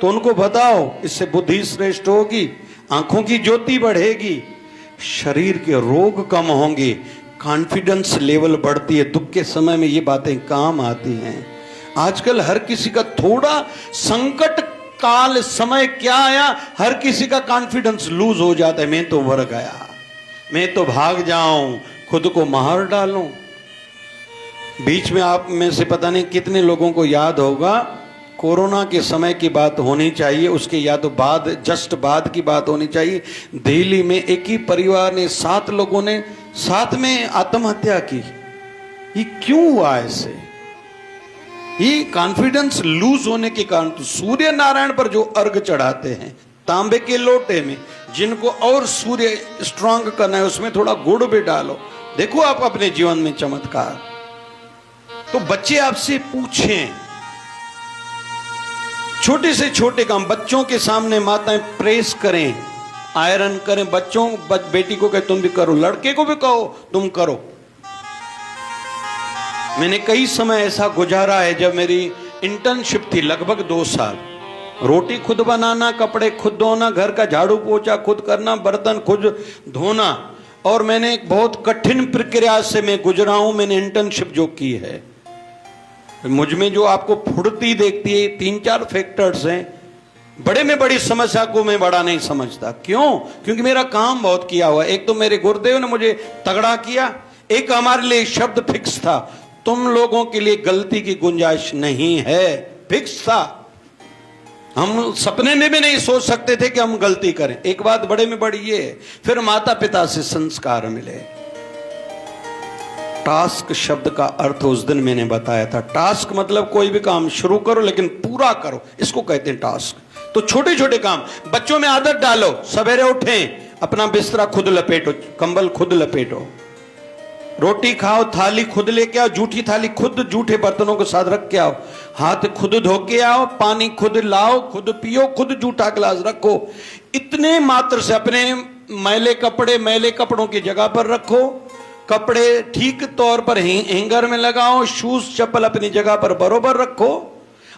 तो उनको बताओ, इससे बुद्धि श्रेष्ठ होगी, आंखों की ज्योति बढ़ेगी, शरीर के रोग कम होंगे, कॉन्फिडेंस लेवल बढ़ती है। दुख के समय में ये बातें काम आती हैं। आजकल हर किसी का थोड़ा संकट काल समय क्या आया, हर किसी का कॉन्फिडेंस लूज हो जाता है। मैं तो मर गया, मैं तो भाग जाऊं, खुद को मार डालूं। बीच में आप में से पता नहीं कितने लोगों को याद होगा, कोरोना के समय की बात होनी चाहिए, उसके या तो बाद, जस्ट बाद की बात होनी चाहिए। दिल्ली में एक ही परिवार ने 7 लोगों ने साथ में आत्महत्या की। ये क्यों हुआ ऐसे? ये कॉन्फिडेंस लूज होने के कारण। तो सूर्य नारायण पर जो अर्घ चढ़ाते हैं तांबे के लोटे में, जिनको और सूर्य स्ट्रांग करना है, उसमें थोड़ा गुड़ भी डालो, देखो आप अपने जीवन में चमत्कार। तो बच्चे आपसे पूछें छोटे से छोटे काम, बच्चों के सामने माताएं प्रेस करें, आयरन करें, बच्चों बेटी को कहे तुम भी करो, लड़के को भी कहो तुम करो। मैंने कई समय ऐसा गुजारा है जब मेरी इंटर्नशिप थी लगभग 2 साल, रोटी खुद बनाना, कपड़े खुद धोना, घर का झाड़ू पोछा खुद करना, बर्तन खुद धोना। और मैंने एक बहुत कठिन प्रक्रिया से मैं गुजरा हूं। मैंने इंटर्नशिप जो की है, मुझ में जो आपको फुर्ती देखती है, 3-4 फैक्टर्स हैं। बड़े में बड़ी समस्या को मैं बड़ा नहीं समझता। क्यों? क्योंकि मेरा काम बहुत किया हुआ। एक तो मेरे गुरुदेव ने मुझे तगड़ा किया, एक हमारे लिए शब्द फिक्स था, तुम लोगों के लिए गलती की गुंजाइश नहीं है, फिक्स था। हम सपने में भी नहीं सोच सकते थे कि हम गलती करें। एक बात बड़े में बड़ी ये है। फिर माता पिता से संस्कार मिले। टास्क शब्द का अर्थ उस दिन मैंने बताया था। टास्क मतलब कोई भी काम शुरू करो लेकिन पूरा करो, इसको कहते हैं टास्क। तो छोटे छोटे काम, बच्चों में आदत डालो, सवेरे उठें, अपना बिस्तरा खुद लपेटो, कंबल खुद लपेटो, रोटी खाओ, थाली खुद लेके आओ, जूठी थाली खुद जूठे बर्तनों के साथ रख के आओ, हाथ खुद धो के आओ, पानी खुद लाओ, खुद पियो, खुद जूठा गिलास रखो। इतने मात्र से अपने मैले कपड़ों की जगह पर रखो, कपड़े ठीक तौर पर हैंगर में लगाओ, शूज चप्पल अपनी जगह पर बरोबर रखो,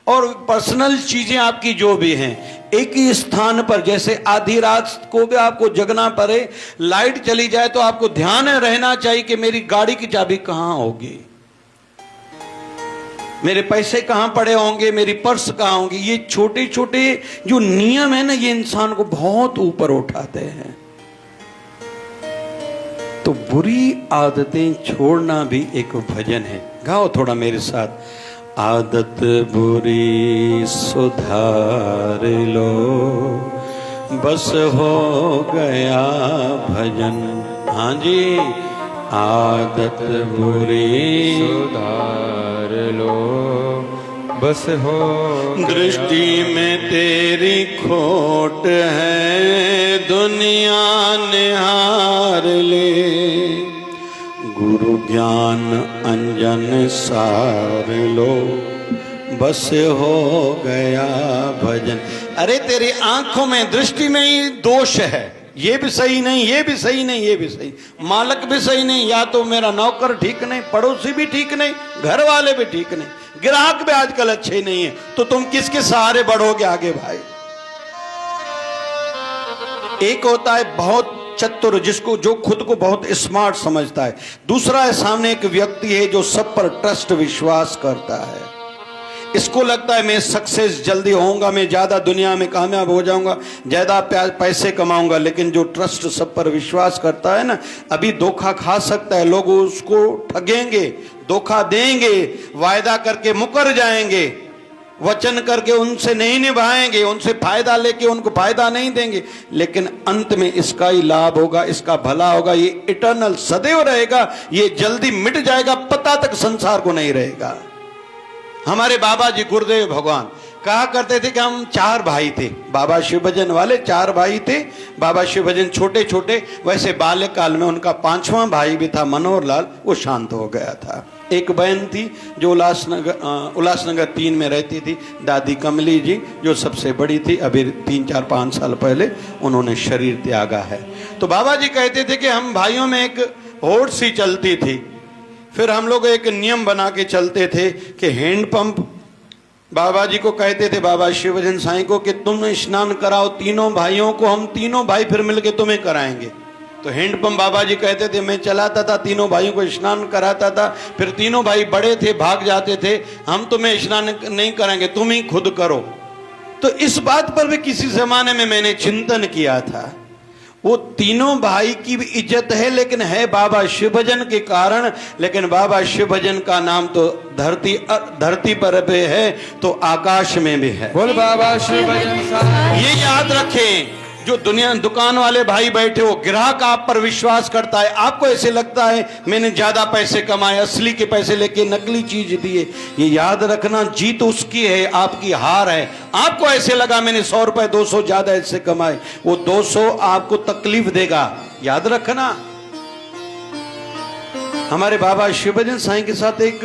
और पर्सनल चीजें आपकी जो भी हैं एक ही स्थान पर। जैसे आधी रात को भी आपको जगना पड़े, लाइट चली जाए तो आपको ध्यान रहना चाहिए कि मेरी गाड़ी की चाबी कहां होगी, मेरे पैसे कहां पड़े होंगे, मेरी पर्स कहां होंगी। ये छोटे छोटे जो नियम है ना, ये इंसान को बहुत ऊपर उठाते हैं। तो बुरी आदतें छोड़ना भी एक भजन है। गाओ थोड़ा मेरे साथ। आदत बुरी सुधार लो, बस हो गया भजन। हाँ जी, आदत बुरी सुधार लो, बस हो। दृष्टि में तेरी खोट है, दुनिया निहार ले, गुरु ज्ञान अंजन सार लो, बस हो गया भजन। अरे तेरी आंखों में, दृष्टि में ही दोष है, ये भी सही नहीं, ये भी सही नहीं, ये भी सही, मालक भी सही नहीं, या तो मेरा नौकर ठीक नहीं, पड़ोसी भी ठीक नहीं, घर वाले भी ठीक नहीं, ग्राहक भी आजकल अच्छे नहीं है, तो तुम किसके सहारे बढ़ोगे आगे भाई? एक होता है बहुत चतुर, जिसको जो खुद को बहुत स्मार्ट समझता है। दूसरा है सामने एक व्यक्ति है जो सब पर ट्रस्ट विश्वास करता है। इसको लगता है मैं सक्सेस जल्दी होऊंगा, मैं ज्यादा दुनिया में कामयाब हो जाऊंगा, ज्यादा पैसे कमाऊंगा। लेकिन जो ट्रस्ट सब पर विश्वास करता है ना, अभी धोखा खा सकता है, लोग उसको ठगेंगे, धोखा देंगे, वायदा करके मुकर जाएंगे, वचन करके उनसे नहीं निभाएंगे, उनसे फायदा लेके उनको फायदा नहीं देंगे, लेकिन अंत में इसका ही लाभ होगा, इसका भला होगा, ये इटर्नल सदैव रहेगा, ये जल्दी मिट जाएगा, पता तक संसार को नहीं रहेगा। हमारे बाबा जी गुरुदेव भगवान कहा करते थे कि हम 4 भाई थे, बाबा शिव भजन वाले 4 भाई थे। बाबा शिव भजन छोटे छोटे, वैसे बाल्यकाल में उनका 5वां भाई भी था मनोहर लाल, वो शांत हो गया था। एक बहन थी जो उल्लासनगर 3 में रहती थी, दादी कमली जी, जो सबसे बड़ी थी। अभी 3-4-5 साल पहले उन्होंने शरीर त्यागा है। तो बाबा जी कहते थे कि हम भाइयों में एक होड़ सी चलती थी। फिर हम लोग एक नियम बना के चलते थे कि हैंडपंप, बाबा जी को कहते थे, बाबा शिवभजन साईं को, कि तुम स्नान कराओ तीनों भाइयों को, हम तीनों भाई फिर मिलके तुम्हें कराएंगे। तो हैंडपंप बाबा जी कहते थे, मैं चलाता था, तीनों भाइयों को स्नान कराता था। फिर तीनों भाई बड़े थे, भाग जाते थे, हम तुम्हें स्नान नहीं कराएंगे, तुम ही खुद करो। तो इस बात पर भी किसी जमाने में मैंने चिंतन किया था। वो तीनों भाई की भी इज्जत है, लेकिन है बाबा शिवभजन के कारण। लेकिन बाबा शिवभजन का नाम तो धरती पर भी है तो आकाश में भी है। बोल बाबा शिवभजन। ये याद रखें, जो दुकान वाले भाई बैठे हो, ग्राहक आप पर विश्वास करता है, आपको ऐसे लगता है मैंने ज्यादा पैसे कमाए, असली के पैसे लेके नकली चीज दिए। ये याद रखना, जीत उसकी है, आपकी हार है। आपको ऐसे लगा मैंने 100 रुपए 200 ज्यादा ऐसे कमाए, वो 200 आपको तकलीफ देगा, याद रखना। हमारे बाबा शिवभजन साईं के साथ एक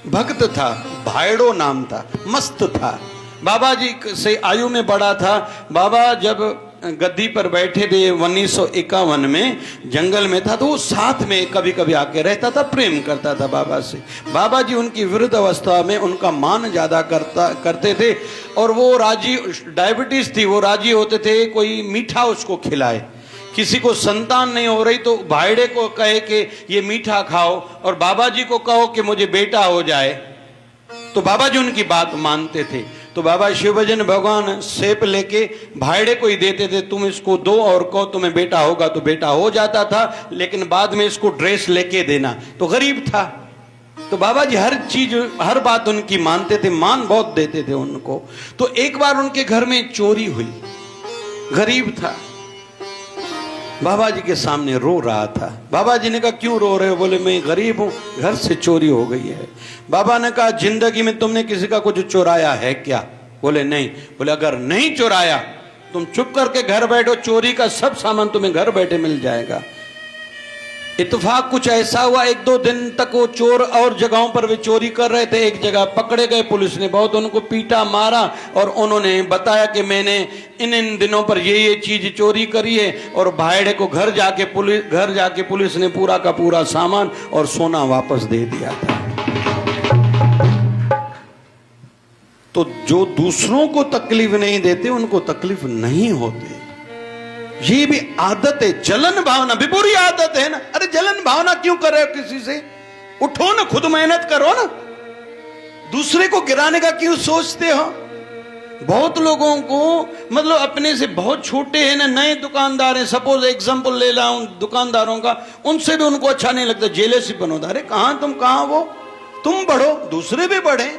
भक्त था, भायड़ो नाम था, मस्त था। बाबा जी से आयु में बड़ा था। बाबा जब गद्दी पर बैठे थे 1951 में, जंगल में था, तो वो साथ में कभी कभी आके रहता था, प्रेम करता था बाबा से। बाबा जी उनकी वृद्ध अवस्था में उनका मान ज्यादा करते थे, और वो राजी, डायबिटीज थी, वो राजी होते थे कोई मीठा उसको खिलाए। किसी को संतान नहीं हो रही तो भाईड़े को कहे कि ये मीठा खाओ, और बाबा जी को कहो कि मुझे बेटा हो जाए, तो बाबा जी उनकी बात मानते थे। तो बाबा शिवभजन भगवान सेब लेके भाईड़े को ही देते थे, तुम इसको दो और कहो तुम्हें बेटा होगा, तो बेटा हो जाता था, लेकिन बाद में इसको ड्रेस लेके देना। तो गरीब था, तो बाबा जी हर चीज, हर बात उनकी मानते थे, मान बहुत देते थे उनको। तो एक बार उनके घर में चोरी हुई, गरीब था, बाबा जी के सामने रो रहा था। बाबा जी ने कहा क्यों रो रहे हो? बोले मैं गरीब हूं, घर से चोरी हो गई है। बाबा ने कहा जिंदगी में तुमने किसी का कुछ चुराया है क्या? बोले नहीं। बोले अगर नहीं चुराया तुम चुप करके घर बैठो, चोरी का सब सामान तुम्हें घर बैठे मिल जाएगा। इत्तेफाक कुछ ऐसा हुआ, 1-2 दिन तक वो चोर और जगहों पर वे चोरी कर रहे थे। एक जगह पकड़े गए, पुलिस ने बहुत उनको पीटा मारा, और उन्होंने बताया कि मैंने इन दिनों पर ये चीज चोरी करी है। और भाईड़े को घर जाके पुलिस ने पूरा का पूरा सामान और सोना वापस दे दिया था। तो जो दूसरों को तकलीफ नहीं देते उनको तकलीफ नहीं होती। ये भी आदत है, जलन भावना भी बुरी आदत है ना। अरे जलन भावना क्यों कर रहे हो किसी से? उठो ना, खुद मेहनत करो ना, दूसरे को गिराने का क्यों सोचते हो? बहुत लोगों को मतलब अपने से बहुत छोटे हैं ना, नए दुकानदार हैं, सपोज एग्जांपल ले रहा हूं दुकानदारों का, उनसे भी उनको अच्छा नहीं लगता, जेलसी बनोदा। अरे कहां तुम, कहां वो? तुम बढ़ो, दूसरे भी बढ़े।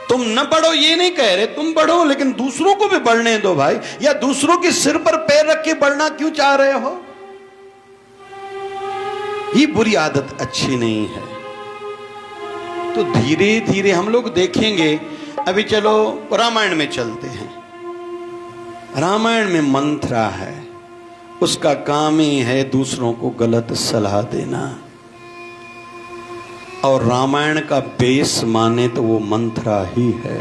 तुम न बढ़ो ये नहीं कह रहे, तुम बढ़ो, लेकिन दूसरों को भी बढ़ने दो भाई। या दूसरों के सिर पर पैर रख के बढ़ना क्यों चाह रहे हो? ये बुरी आदत अच्छी नहीं है। तो धीरे धीरे हम लोग देखेंगे। अभी चलो रामायण में चलते हैं। रामायण में मंथरा है, उसका काम ही है दूसरों को गलत सलाह देना। और रामायण का बेस माने तो वो मंथरा ही है।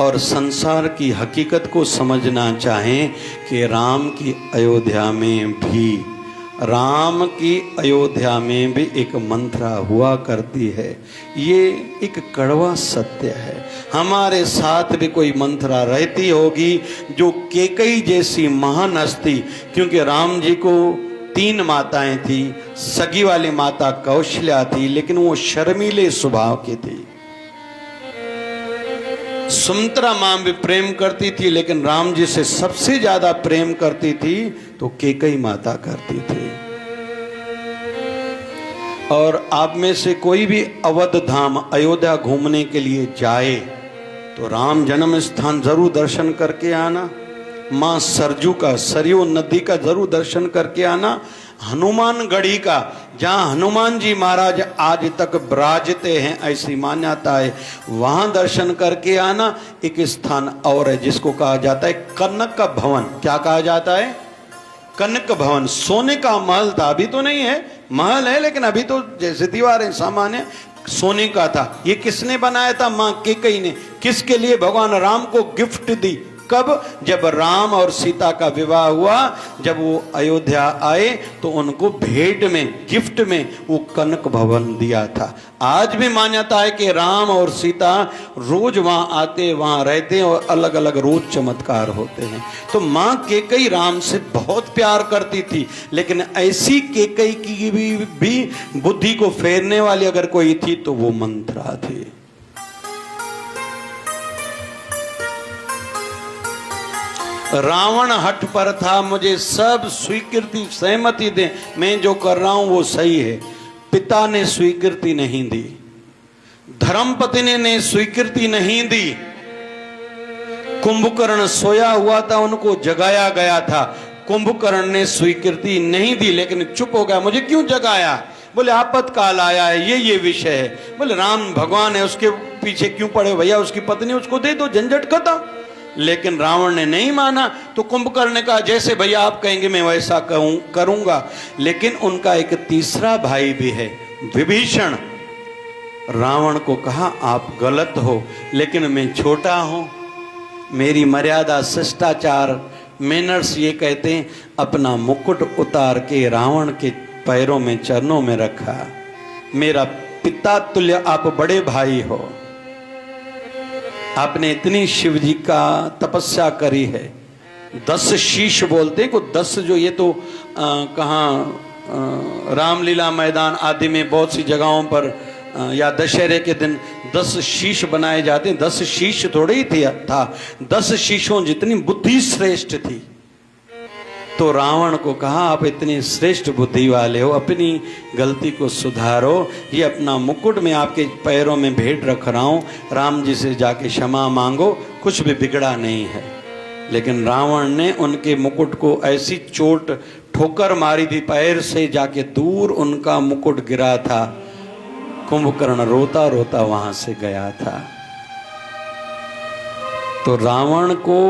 और संसार की हकीकत को समझना चाहें कि राम की अयोध्या में भी एक मंथरा हुआ करती है। ये एक कड़वा सत्य है। हमारे साथ भी कोई मंथरा रहती होगी, जो केकई जैसी महान हस्ती, क्योंकि राम जी को 3 माताएं थी। सगी वाली माता कौशल्या थी, लेकिन वो शर्मीले स्वभाव की थी। सुमित्रा मां भी प्रेम करती थी, लेकिन राम जी से सबसे ज्यादा प्रेम करती थी तो केकई माता करती थी। और आप में से कोई भी अवध धाम अयोध्या घूमने के लिए जाए तो राम जन्म स्थान जरूर दर्शन करके आना। मां सरजू का, सरयू नदी का जरूर दर्शन करके आना। हनुमानगढ़ी का, जहाँ हनुमान जी महाराज आज तक विराजते हैं ऐसी मान्यता है, वहाँ दर्शन करके आना। एक स्थान और है जिसको कहा जाता है कनक भवन। क्या कहा जाता है? कनक भवन। सोने का महल था, अभी तो नहीं है, महल है लेकिन अभी तो जैसे दीवारें सामान्य, सोने का था। ये किसने बनाया था? माँ केकई ने। किसके लिए? भगवान राम को गिफ्ट दी। कब? जब राम और सीता का विवाह हुआ, जब वो अयोध्या आए तो उनको भेंट में, गिफ्ट में वो कनक भवन दिया था। आज भी मान्यता है कि राम और सीता रोज वहां आते, वहां रहते और अलग अलग रोज चमत्कार होते हैं। तो माँ केकई राम से बहुत प्यार करती थी, लेकिन ऐसी केकई की भी बुद्धि को फेरने वाली अगर कोई थी तो वो मंथरा थी। रावण हट पर था, मुझे सब स्वीकृति सहमति दे, मैं जो कर रहा हूं वो सही है। पिता ने स्वीकृति नहीं दी, धर्मपति ने स्वीकृति नहीं दी। कुंभकर्ण सोया हुआ था, उनको जगाया गया था, कुंभकर्ण ने स्वीकृति नहीं दी, लेकिन चुप हो गया। मुझे क्यों जगाया? बोले आपातकाल आया है, ये विषय है। बोले राम भगवान है, उसके पीछे क्यों पड़े भैया? उसकी पत्नी उसको दे दो, झंझट खत्म। लेकिन रावण ने नहीं माना। तो कुंभकर्ण ने कहा जैसे भैया आप कहेंगे मैं वैसा करूंगा। लेकिन उनका एक तीसरा भाई भी है, विभीषण। रावण को कहा आप गलत हो, लेकिन मैं छोटा हूं, मेरी मर्यादा शिष्टाचार मैनर्स ये कहते हैं। अपना मुकुट उतार के रावण के पैरों में चरणों में रखा, मेरा पिता तुल्य आप बड़े भाई हो, आपने इतनी शिव जी का तपस्या करी है। 10 शीश बोलते हैं को 10 जो ये तो कहाँ रामलीला मैदान आदि में बहुत सी जगहों पर या दशहरे के दिन 10 शीश बनाए जाते हैं। 10 शीश थोड़े ही था, 10 शीशों जितनी बुद्धि श्रेष्ठ थी। तो रावण को कहा आप इतनी श्रेष्ठ बुद्धि वाले हो, अपनी गलती को सुधारो, ये अपना मुकुट मैं आपके पैरों में भेंट रख रहा हूं, राम जी से जाके क्षमा मांगो, कुछ भी बिगड़ा नहीं है। लेकिन रावण ने उनके मुकुट को ऐसी चोट ठोकर मारी थी, पैर से जाके दूर उनका मुकुट गिरा था। कुंभकर्ण रोता रोता वहां से गया था। तो रावण को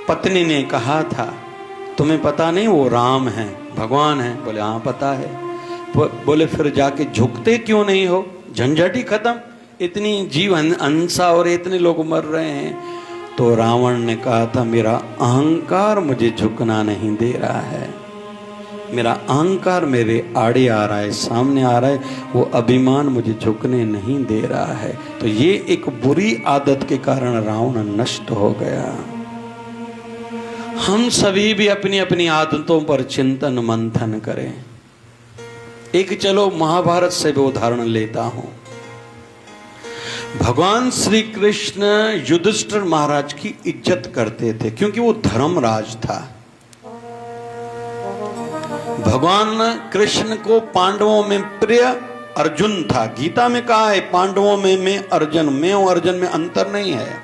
पत्नी ने कहा था तुम्हें पता नहीं वो राम है, भगवान है? बोले हाँ पता है। बोले फिर जाके झुकते क्यों नहीं हो, झंझट ही खत्म, इतनी जीव हिंसा और इतने लोग मर रहे हैं। तो रावण ने कहा था मेरा अहंकार मुझे झुकना नहीं दे रहा है, मेरा अहंकार मेरे आड़े आ रहा है, सामने आ रहा है, वो अभिमान मुझे झुकने नहीं दे रहा है। तो ये एक बुरी आदत के कारण रावण नष्ट हो गया। हम सभी भी अपनी अपनी आदतों पर चिंतन मंथन करें। एक चलो महाभारत से भी उदाहरण लेता हूं। भगवान श्री कृष्ण युधिष्ठिर महाराज की इज्जत करते थे क्योंकि वो धर्मराज था। भगवान कृष्ण को पांडवों में प्रिय अर्जुन था। गीता में कहा है पांडवों में मैं अर्जुन, मैं और अर्जुन में अंतर नहीं है।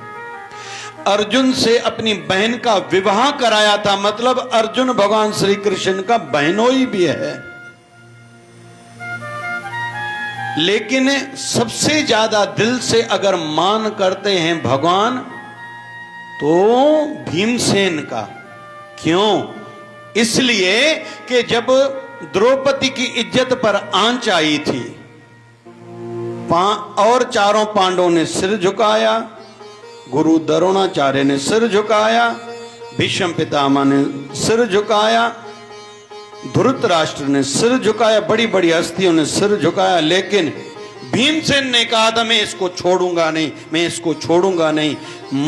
अर्जुन से अपनी बहन का विवाह कराया था, मतलब अर्जुन भगवान श्री कृष्ण का बहनोई भी है। लेकिन सबसे ज्यादा दिल से अगर मान करते हैं भगवान तो भीमसेन का। क्यों? इसलिए कि जब द्रौपदी की इज्जत पर आंच आई थी और चारों पांडवों ने सिर झुकाया, गुरु द्रोणाचार्य ने सिर झुकाया, भीष्म पितामह ने सिर झुकाया, धृतराष्ट्र ने सिर झुकाया, बड़ी बड़ी हस्तियों ने सिर झुकाया, लेकिन भीमसेन ने कहा था मैं इसको छोड़ूंगा नहीं, मैं इसको छोड़ूंगा नहीं।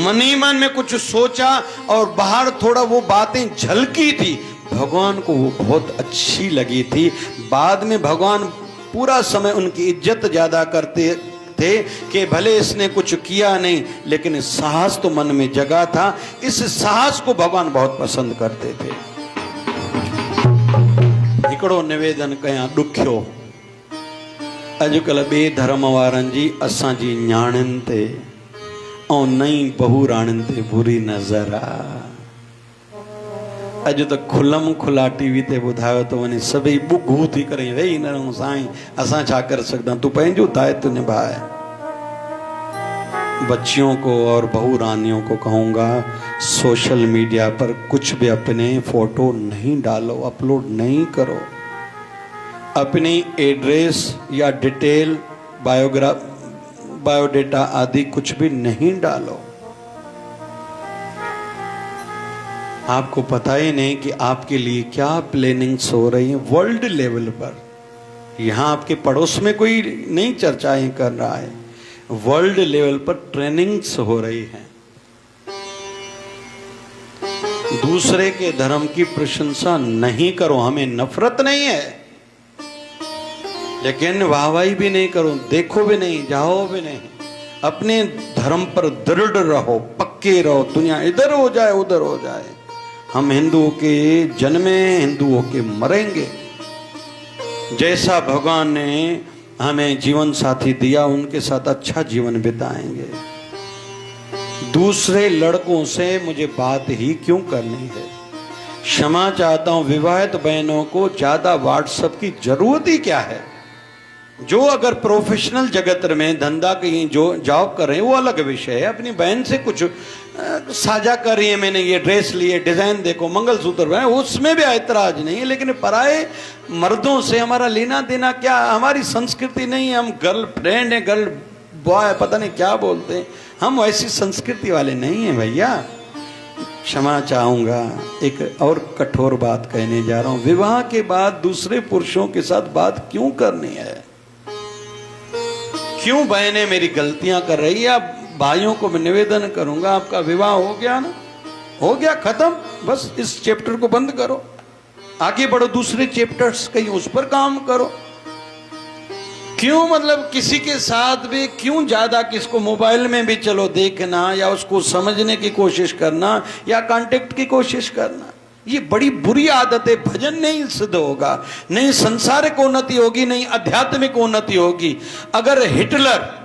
मन ही मन में कुछ सोचा और बाहर थोड़ा वो बातें झलकी थी, भगवान को वो बहुत अच्छी लगी थी। बाद में भगवान पूरा समय उनकी इज्जत ज्यादा करते थे कि भले इसने कुछ किया नहीं लेकिन साहस तो मन में जगा था। इस साहस को भगवान बहुत पसंद करते थे। हिकिड़ो निवेदन कयां ॾुखियो, अॼुकल्ह ॿिए धर्म वारनि जी असांजी न्याणियुनि ते ऐं नई बहू राणियुनि ते बुरी नज़र आहे। अॼु त खुलम खुला टीवी ते ॿुधायो थो वञे, सभई बुघू थी करे वेही न रहूं साईं, असां छा करे सघंदा, तूं पंहिंजो दायित्व निभाए। बच्चियों को और बहू रानियों को कहूँगा सोशल मीडिया पर कुछ भी अपने फोटो नहीं डालो, अपलोड नहीं करो। अपनी एड्रेस या डिटेल बायोडेटा आदि कुछ भी नहीं डालो। आपको पता ही नहीं कि आपके लिए क्या प्लानिंग्स हो रही हैं वर्ल्ड लेवल पर। यहाँ आपके पड़ोस में कोई नई चर्चाएं कर रहा है, वर्ल्ड लेवल पर ट्रेनिंग्स हो रही हैं। दूसरे के धर्म की प्रशंसा नहीं करो, हमें नफरत नहीं है, लेकिन वाहवाही भी नहीं करो, देखो भी नहीं, जाओ भी नहीं। अपने धर्म पर दृढ़ रहो, पक्के रहो, दुनिया इधर हो जाए उधर हो जाए, हम हिंदुओं के जन्मे हिंदुओं के मरेंगे। जैसा भगवान ने हमें जीवन साथी दिया उनके साथ अच्छा जीवन बिताएंगे। दूसरे लड़कों से मुझे बात ही क्यों करनी है। क्षमा चाहता हूं, विवाहित बहनों को ज्यादा व्हाट्सएप की जरूरत ही क्या है। जो अगर प्रोफेशनल जगत में धंधा कहीं जो जॉब कर रहे हैं वो अलग विषय है। अपनी बहन से कुछ साझा कर रही है, मैंने ये ड्रेस ली है, डिजाइन देखो, मंगलसूत्र बनाए, उसमें भी ऐतराज नहीं है। लेकिन पराए मर्दों से हमारा लेना देना क्या, हमारी संस्कृति नहीं है। हम गर्ल फ्रेंड है, गर्ल बॉय, पता नहीं क्या बोलते हैं, हम वैसी संस्कृति वाले नहीं हैं भैया। क्षमा चाहूंगा, एक और कठोर बात कहने जा रहा हूं। विवाह के बाद दूसरे पुरुषों के साथ बात क्यों करनी है? क्यों बहनें मेरी गलतियां कर रही है? भाइयों को मैं निवेदन करूंगा, आपका विवाह हो गया ना, हो गया, खत्म, बस इस चैप्टर को बंद करो, आगे बढ़ो, दूसरे चैप्टर्स कहीं उस पर काम करो। क्यों मतलब किसी के साथ भी क्यों ज्यादा, किसको मोबाइल में भी चलो देखना, या उसको समझने की कोशिश करना, या कांटेक्ट की कोशिश करना, ये बड़ी बुरी आदत है। भजन नहीं सिद्ध होगा, नहीं संसारिक उन्नति होगी, नहीं आध्यात्मिक उन्नति होगी। अगर हिटलर,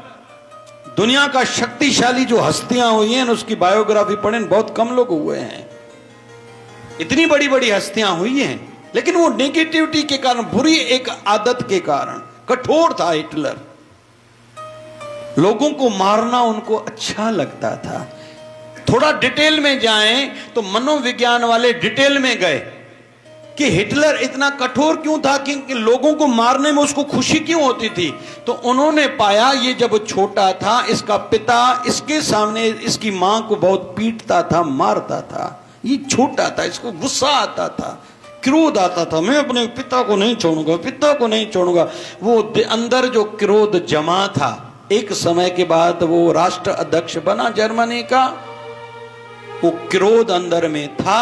दुनिया का शक्तिशाली जो हस्तियां हुई हैं उसकी बायोग्राफी पढ़ें, बहुत कम लोग हुए हैं, इतनी बड़ी बड़ी हस्तियां हुई हैं, लेकिन वो नेगेटिविटी के कारण, बुरी एक आदत के कारण कठोर था हिटलर। लोगों को मारना उनको अच्छा लगता था। थोड़ा डिटेल में जाएं तो मनोविज्ञान वाले डिटेल में गए कि हिटलर इतना कठोर क्यों था, कि लोगों को मारने में उसको खुशी क्यों होती थी। तो उन्होंने पाया ये जब छोटा था, इसका पिता इसके सामने इसकी मां को बहुत पीटता था, मारता था, ये छोटा था, इसको गुस्सा आता था, क्रोध आता था, मैं अपने पिता को नहीं छोड़ूंगा, पिता को नहीं छोड़ूंगा। वो अंदर जो क्रोध जमा था, एक समय के बाद वो राष्ट्र अध्यक्ष बना जर्मनी का, वो क्रोध अंदर में था,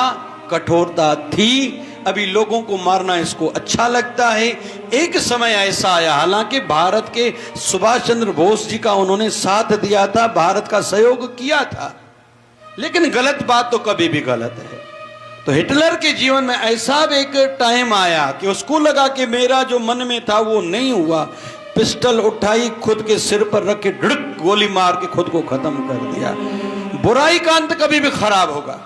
कठोरता थी। अभी लोगों को मारना इसको अच्छा लगता है। एक समय ऐसा आया, हालांकि भारत के सुभाष चंद्र बोस जी का उन्होंने साथ दिया था, भारत का सहयोग किया था, लेकिन गलत बात तो कभी भी गलत है। तो हिटलर के जीवन में ऐसा भी एक टाइम आया कि उसको लगा कि मेरा जो मन में था वो नहीं हुआ, पिस्टल उठाई, खुद के सिर पर रख के ढुड़क गोली मार के खुद को खत्म कर दिया। बुराई का अंत कभी भी खराब होगा।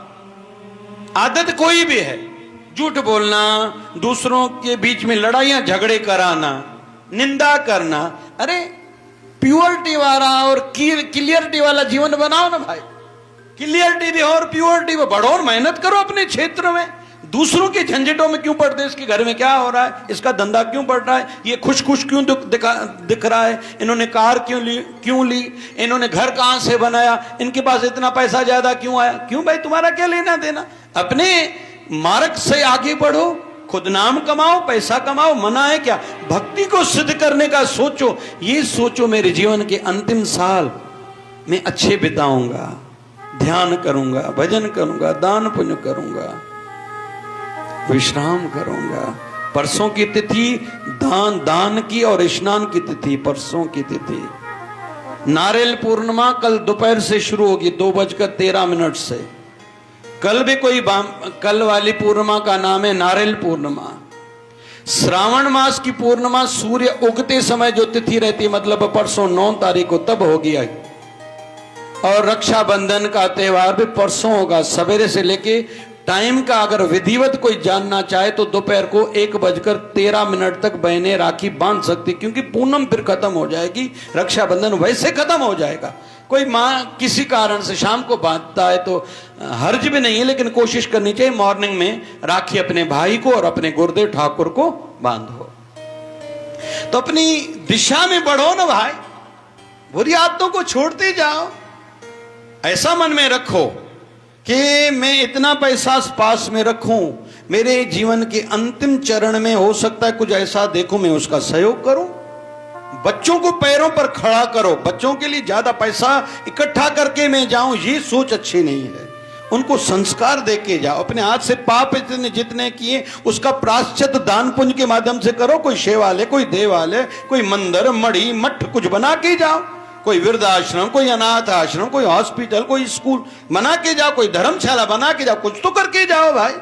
आदत कोई भी है, झूठ बोलना, दूसरों के बीच में लड़ाइयां झगड़े कराना, निंदा करना, अरे प्योरिटी वाला और क्लियरिटी वाला जीवन बनाओ ना भाई। क्लियरिटी भी हो और प्योरिटी भी बढ़ो, और मेहनत करो अपने क्षेत्र में। दूसरों के झंझटों में क्यों पड़ते, इसके घर में क्या हो रहा है, इसका धंधा क्यों बढ़ रहा है, ये खुश खुश क्यों दिख रहा है, इन्होंने कार क्यों ली, इन्होंने घर कहां से बनाया, इनके पास इतना पैसा ज्यादा क्यों आया, क्यों भाई, तुम्हारा क्या लेना देना। अपने मार्ग से आगे बढ़ो, खुद नाम कमाओ, पैसा कमाओ, मना है क्या। भक्ति को सिद्ध करने का सोचो, ये सोचो मेरे जीवन के अंतिम साल मैं अच्छे बिताऊंगा, ध्यान करूंगा, भजन करूंगा, दान पुण्य करूंगा, विश्राम करूंगा। परसों की तिथि दान की और स्नान की तिथि, परसों की तिथि नारियल पूर्णिमा कल दोपहर से शुरू होगी 2:13 से। कल भी कोई कल वाली पूर्णिमा का नाम है नारियल पूर्णिमा। श्रावण मास की पूर्णिमा सूर्य उगते समय जो तिथि रहती, मतलब परसों 9 तारीख को तब होगी। और रक्षाबंधन का त्योहार भी परसों होगा। सवेरे से लेके टाइम का अगर विधिवत कोई जानना चाहे तो दोपहर को 1:13 तक बहनें राखी बांध सकती, क्योंकि पूनम फिर खत्म हो जाएगी, रक्षाबंधन वैसे खत्म हो जाएगा। कोई माँ किसी कारण से शाम को बांधता है तो हर्ज भी नहीं है, लेकिन कोशिश करनी चाहिए मॉर्निंग में राखी अपने भाई को और अपने गुरुदेव ठाकुर को बांधो। तो अपनी दिशा में बढ़ो ना भाई, बुरी आदतों को छोड़ते जाओ। ऐसा मन में रखो कि मैं इतना पैसा पास में रखूं, मेरे जीवन के अंतिम चरण में हो सकता है कुछ ऐसा देखूं, मैं उसका सहयोग करूं। बच्चों को पैरों पर खड़ा करो, बच्चों के लिए ज्यादा पैसा इकट्ठा करके मैं जाऊं, ये सोच अच्छी नहीं है। उनको संस्कार दे के जाओ। अपने हाथ से पाप जितने किए उसका प्रायश्चित दान पुण्य के माध्यम से करो। कोई सेवालय, कोई देवालय, कोई मंदिर, मढ़ी, मठ कुछ बना के जाओ। कोई वृद्धाश्रम, कोई अनाथ आश्रम, कोई हॉस्पिटल, कोई स्कूल बना के जाओ, कोई धर्मशाला बना के जाओ, कुछ तो करके जाओ भाई।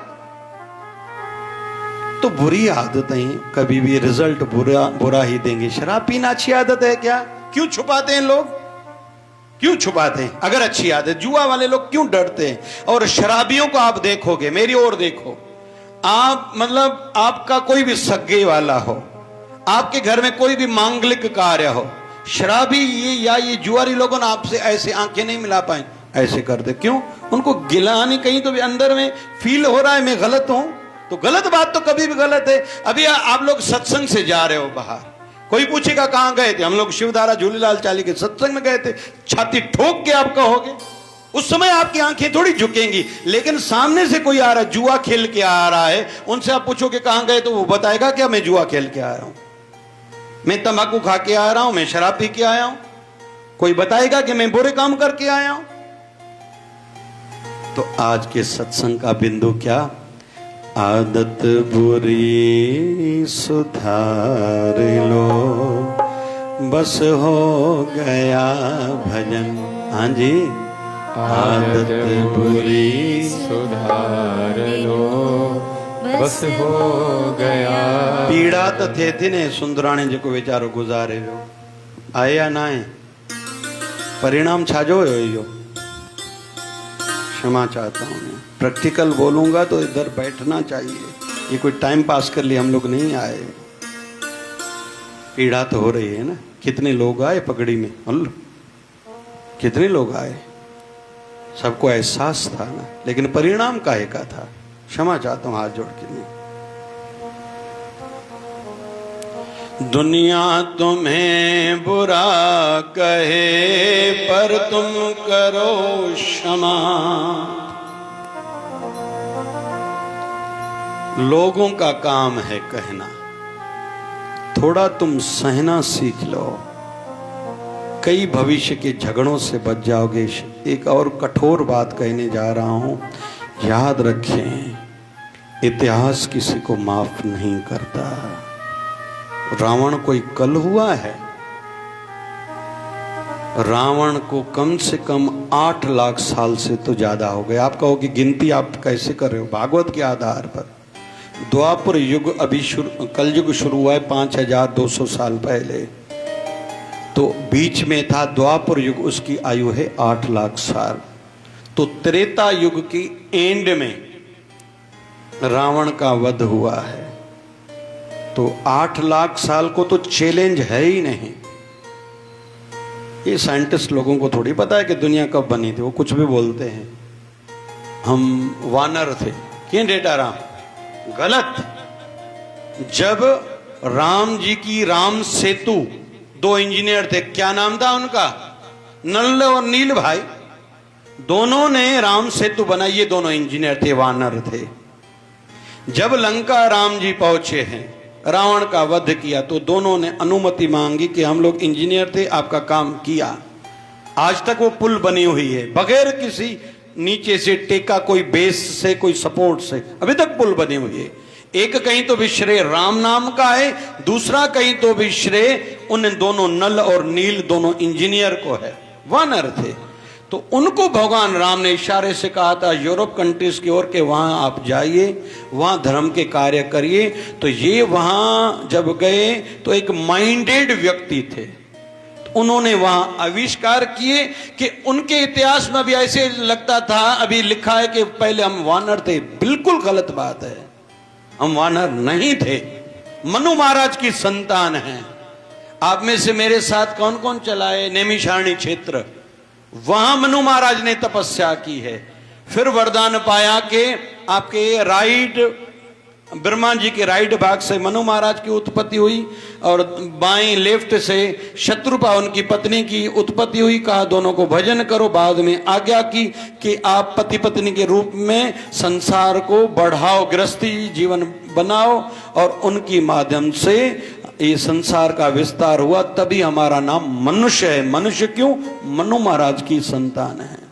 तो बुरी आदतें कभी भी रिजल्ट बुरा ही देंगे। शराब पीना अच्छी आदत है क्या? क्यों छुपाते हैं लोग, क्यों छुपाते हैं? अगर अच्छी आदत, जुआ वाले लोग क्यों डरते हैं? और शराबियों को आप देखोगे, मेरी ओर देखो, आप मतलब आपका कोई भी सगे वाला हो, आपके घर में कोई भी मांगलिक कार्य हो, शराबी ये जुआरी लोगों ने आपसे ऐसे आंखें नहीं मिला पाए, ऐसे कर दे। क्यों? उनको गिलानी कहीं तो भी अंदर में फील हो रहा है मैं गलत हूं, तो गलत बात तो कभी भी गलत है। अभी आप लोग सत्संग से जा रहे हो बाहर, कोई पूछेगा कहां गए थे, हम लोग शिवधारा झूलेलाल चाली के सत्संग में गए थे, छाती ठोक के आप कहोगे, उस समय आपकी आंखें थोड़ी झुकेंगी। लेकिन सामने से कोई आ रहा है, जुआ खेल के आ रहा है, उनसे आप पूछोगे कहां गए, तो वो बताएगा क्या मैं जुआ खेल के आया हूं, मैं तंबाकू खा के आ रहा हूं, मैं शराब पी के आया हूं, कोई बताएगा कि मैं बुरे काम करके आया हूं। तो आज के सत्संग का बिंदु क्या? आदत बुरी सुधार लो, बस हो गया भजन। हाँ जी, आदत बुरी सुधार लो, बस हो गया। पीड़ा तो थे थी ने सुंदराणे जो वेचारो गुजारे जो आए या ना आए, परिणाम छाजो हो। क्षमा चाहता हूँ, मैं प्रैक्टिकल बोलूंगा तो इधर बैठना चाहिए, ये कोई टाइम पास कर लिए हम लोग नहीं आए। पीड़ा तो हो रही है ना। कितने लोग आए पगड़ी में, अल्लाह कितने लोग आए, सबको एहसास था ना, लेकिन परिणाम काहे का था। क्षमा चाहता हूं हाथ जोड़ के। नहीं, दुनिया तुम्हें बुरा कहे पर तुम करो क्षमा। लोगों का काम है कहना, थोड़ा तुम सहना सीख लो, कई भविष्य के झगड़ों से बच जाओगे। एक और कठोर बात कहने जा रहा हूं, याद रखें, इतिहास किसी को माफ नहीं करता। रावण कोई कल हुआ है? रावण को कम से कम 8 लाख साल से तो ज्यादा हो गए। आप कहो कि गिनती आप कैसे कर रहे हो? भागवत के आधार पर द्वापर युग अभी कलयुग शुरू हुआ है 5200 साल पहले, तो बीच में था द्वापर युग, उसकी आयु है 8 लाख साल। तो त्रेता युग की एंड में रावण का वध हुआ है। तो 8 लाख साल को तो चैलेंज है ही नहीं। ये साइंटिस्ट लोगों को थोड़ी पता है कि दुनिया कब बनी थी, वो कुछ भी बोलते हैं। हम वानर थे, क्यों डेटा राम? गलत। जब राम जी की राम सेतु, 2 इंजीनियर थे, क्या नाम था उनका? नल और नील भाई, दोनों ने राम सेतु बनाई। ये दोनों इंजीनियर थे, वानर थे। जब लंका राम जी पहुंचे हैं, रावण का वध किया, तो दोनों ने अनुमति मांगी कि हम लोग इंजीनियर थे, आपका काम किया। आज तक वो पुल बनी हुई है बगैर किसी नीचे से टेका, कोई बेस से, कोई सपोर्ट से, अभी तक पुल बनी हुई है। एक कहीं तो भी श्रेय राम नाम का है, दूसरा कहीं तो भी श्रेय उन दोनों नल और नील दोनों इंजीनियर को है। वानर थे, तो उनको भगवान राम ने इशारे से कहा था यूरोप कंट्रीज की ओर के वहां आप जाइए, वहां धर्म के कार्य करिए। तो ये वहां जब गए तो एक माइंडेड व्यक्ति थे, उन्होंने वहां आविष्कार किए कि उनके इतिहास में भी ऐसे लगता था, अभी लिखा है कि पहले हम वानर थे। बिल्कुल गलत बात है, हम वानर नहीं थे, मनु महाराज की संतान हैं। आप में से मेरे साथ कौन कौन चला है? नैमिषारण्य क्षेत्र, वहां मनु महाराज ने तपस्या की है। फिर वरदान पाया कि आपके राइट, ब्रह्मा जी के राइट भाग से मनु महाराज की उत्पत्ति हुई और बाएं लेफ्ट से शत्रुपा उनकी पत्नी की उत्पत्ति हुई। कहा दोनों को भजन करो। बाद में आज्ञा की कि आप पति पत्नी के रूप में संसार को बढ़ाओ, गृहस्थी जीवन बनाओ, और उनकी माध्यम से ये संसार का विस्तार हुआ। तभी हमारा नाम मनुष्य है। मनुष्य क्यों? मनु महाराज की संतान है।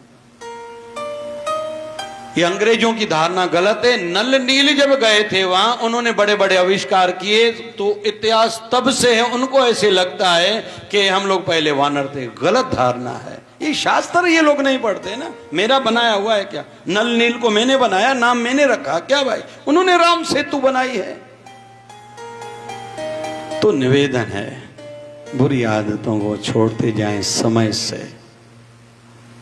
ये अंग्रेजों की धारणा गलत है। नल नील जब गए थे वहां, उन्होंने बड़े बड़े आविष्कार किए, तो इतिहास तब से है उनको ऐसे लगता है कि हम लोग पहले वानर थे। गलत धारणा है। ये शास्त्र ये लोग नहीं पढ़ते ना। मेरा बनाया हुआ है क्या? नल नील को मैंने बनाया, नाम मैंने रखा क्या भाई? उन्होंने राम सेतु बनाई है। तो निवेदन है, बुरी आदतों को छोड़ते जाएं समय से।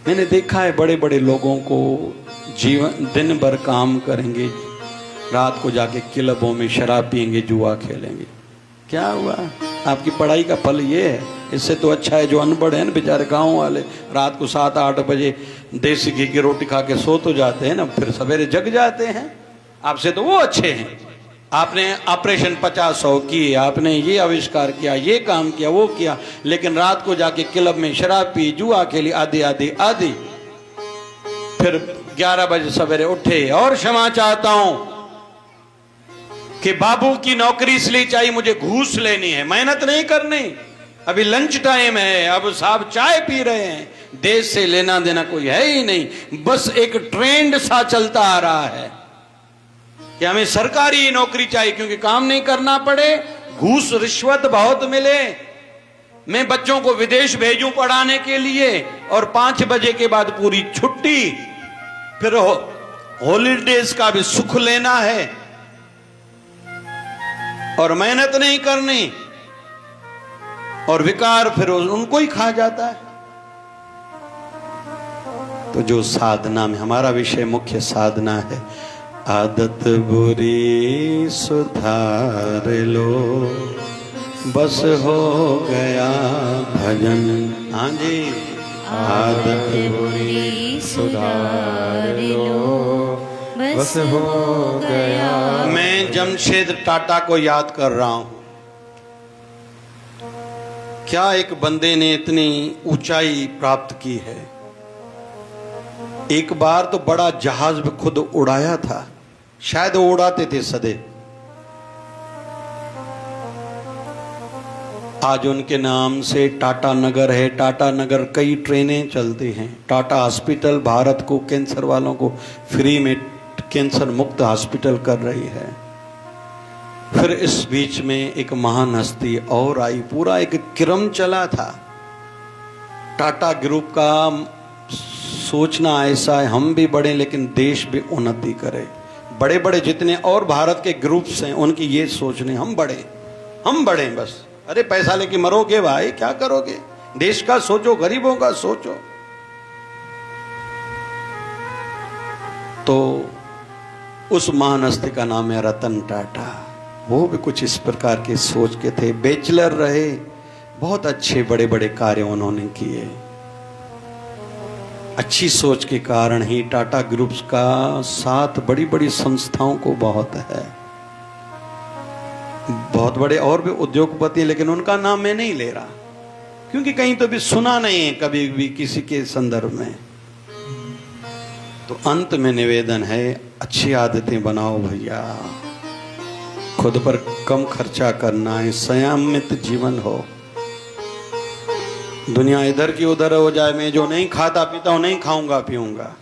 मैंने देखा है बड़े बड़े लोगों को, जीवन दिन भर काम करेंगे, रात को जाके क्लबों में शराब पिएंगे, जुआ खेलेंगे। क्या हुआ? आपकी पढ़ाई का फल ये है। इससे तो अच्छा है जो अनपढ़ है ना बेचारे गाँव वाले, रात को 7-8 बजे देसी घी की रोटी खा के सो तो जाते हैं ना, फिर सवेरे जग जाते हैं। आपसे तो वो अच्छे हैं। आपने ऑपरेशन 50-100 किए, आपने ये आविष्कार किया, ये काम किया, वो किया, लेकिन रात को जाके क्लब में शराब पी, जुआ खेली, आदि आदि आदि। फिर 11 बजे सवेरे उठे। और क्षमा चाहता हूं कि बाबू की नौकरी इसलिए चाहिए, मुझे घूस लेनी है, मेहनत नहीं करनी। अभी लंच टाइम है, अब साहब चाय पी रहे हैं, देश से लेना देना कोई है ही नहीं। बस एक ट्रेंड सा चलता आ रहा है कि हमें सरकारी नौकरी चाहिए क्योंकि काम नहीं करना पड़े, घूस रिश्वत बहुत मिले, मैं बच्चों को विदेश भेजूं पढ़ाने के लिए, और 5 बजे के बाद पूरी छुट्टी, फिर हॉलीडेज का भी सुख लेना है और मेहनत नहीं करनी, और विकार फिर उनको ही खा जाता है। तो जो साधना में हमारा विषय मुख्य साधना है, आदत बुरी सुधार लो, बस हो गया भजन। हाँ जी, आदत बुरी सुधार लो, बस हो गया। मैं जमशेद टाटा को याद कर रहा हूं। क्या एक बंदे ने इतनी ऊंचाई प्राप्त की है। एक बार तो बड़ा जहाज भी खुद उड़ाया था, शायद वो उड़ाते थे सदैव। आज उनके नाम से टाटा नगर है। टाटा नगर कई ट्रेनें चलती हैं। टाटा हॉस्पिटल भारत को, कैंसर वालों को फ्री में कैंसर मुक्त हॉस्पिटल कर रही है। फिर इस बीच में एक महान हस्ती और आई, पूरा एक क्रम चला था। टाटा ग्रुप का सोचना ऐसा है, हम भी बढ़े लेकिन देश भी उन्नति करे। बड़े बड़े जितने और भारत के ग्रुप्स हैं उनकी ये सोच नहीं, हम बढ़े बस। अरे पैसा लेके मरोगे भाई, क्या करोगे? देश का सोचो, गरीबों का सोचो। तो उस महान हस्ती का नाम है रतन टाटा। वो भी कुछ इस प्रकार के सोच के थे। बैचलर रहे, बहुत अच्छे बड़े बड़े कार्य उन्होंने किए। अच्छी सोच के कारण ही टाटा ग्रुप्स का साथ बड़ी बड़ी संस्थाओं को बहुत है। बहुत बड़े और भी उद्योगपति, लेकिन उनका नाम मैं नहीं ले रहा क्योंकि कहीं तो भी सुना नहीं है कभी भी किसी के संदर्भ में। तो अंत में निवेदन है, अच्छी आदतें बनाओ भैया, खुद पर कम खर्चा करना है, संयमित जीवन हो। दुनिया इधर की उधर हो जाए, मैं जो नहीं खाता पीता हूं नहीं खाऊंगा पीऊंगा।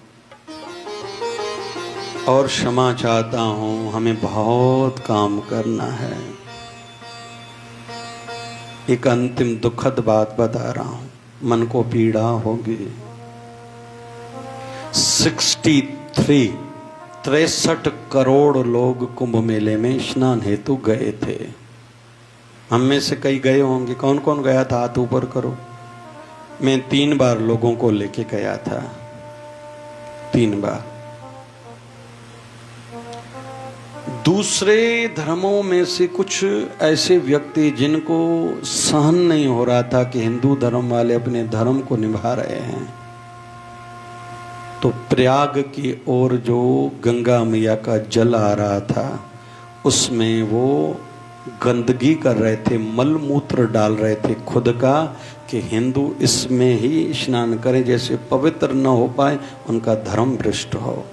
और क्षमा चाहता हूं, हमें बहुत काम करना है। एक अंतिम दुखद बात बता रहा हूं, मन को पीड़ा होगी। 63 करोड़ लोग कुंभ मेले में स्नान हेतु गए थे। हम में से कई गए होंगे। कौन कौन गया था? हाथ ऊपर करो। मैं 3 बार लोगों को लेके गया था, 3 बार। दूसरे धर्मों में से कुछ ऐसे व्यक्ति जिनको सहन नहीं हो रहा था कि हिंदू धर्म वाले अपने धर्म को निभा रहे हैं, तो प्रयाग की ओर जो गंगा मैया का जल आ रहा था उसमें वो गंदगी कर रहे थे, मलमूत्र डाल रहे थे खुद का, कि हिंदू इसमें ही स्नान करें, जैसे पवित्र न हो पाए, उनका धर्म भ्रष्ट हो।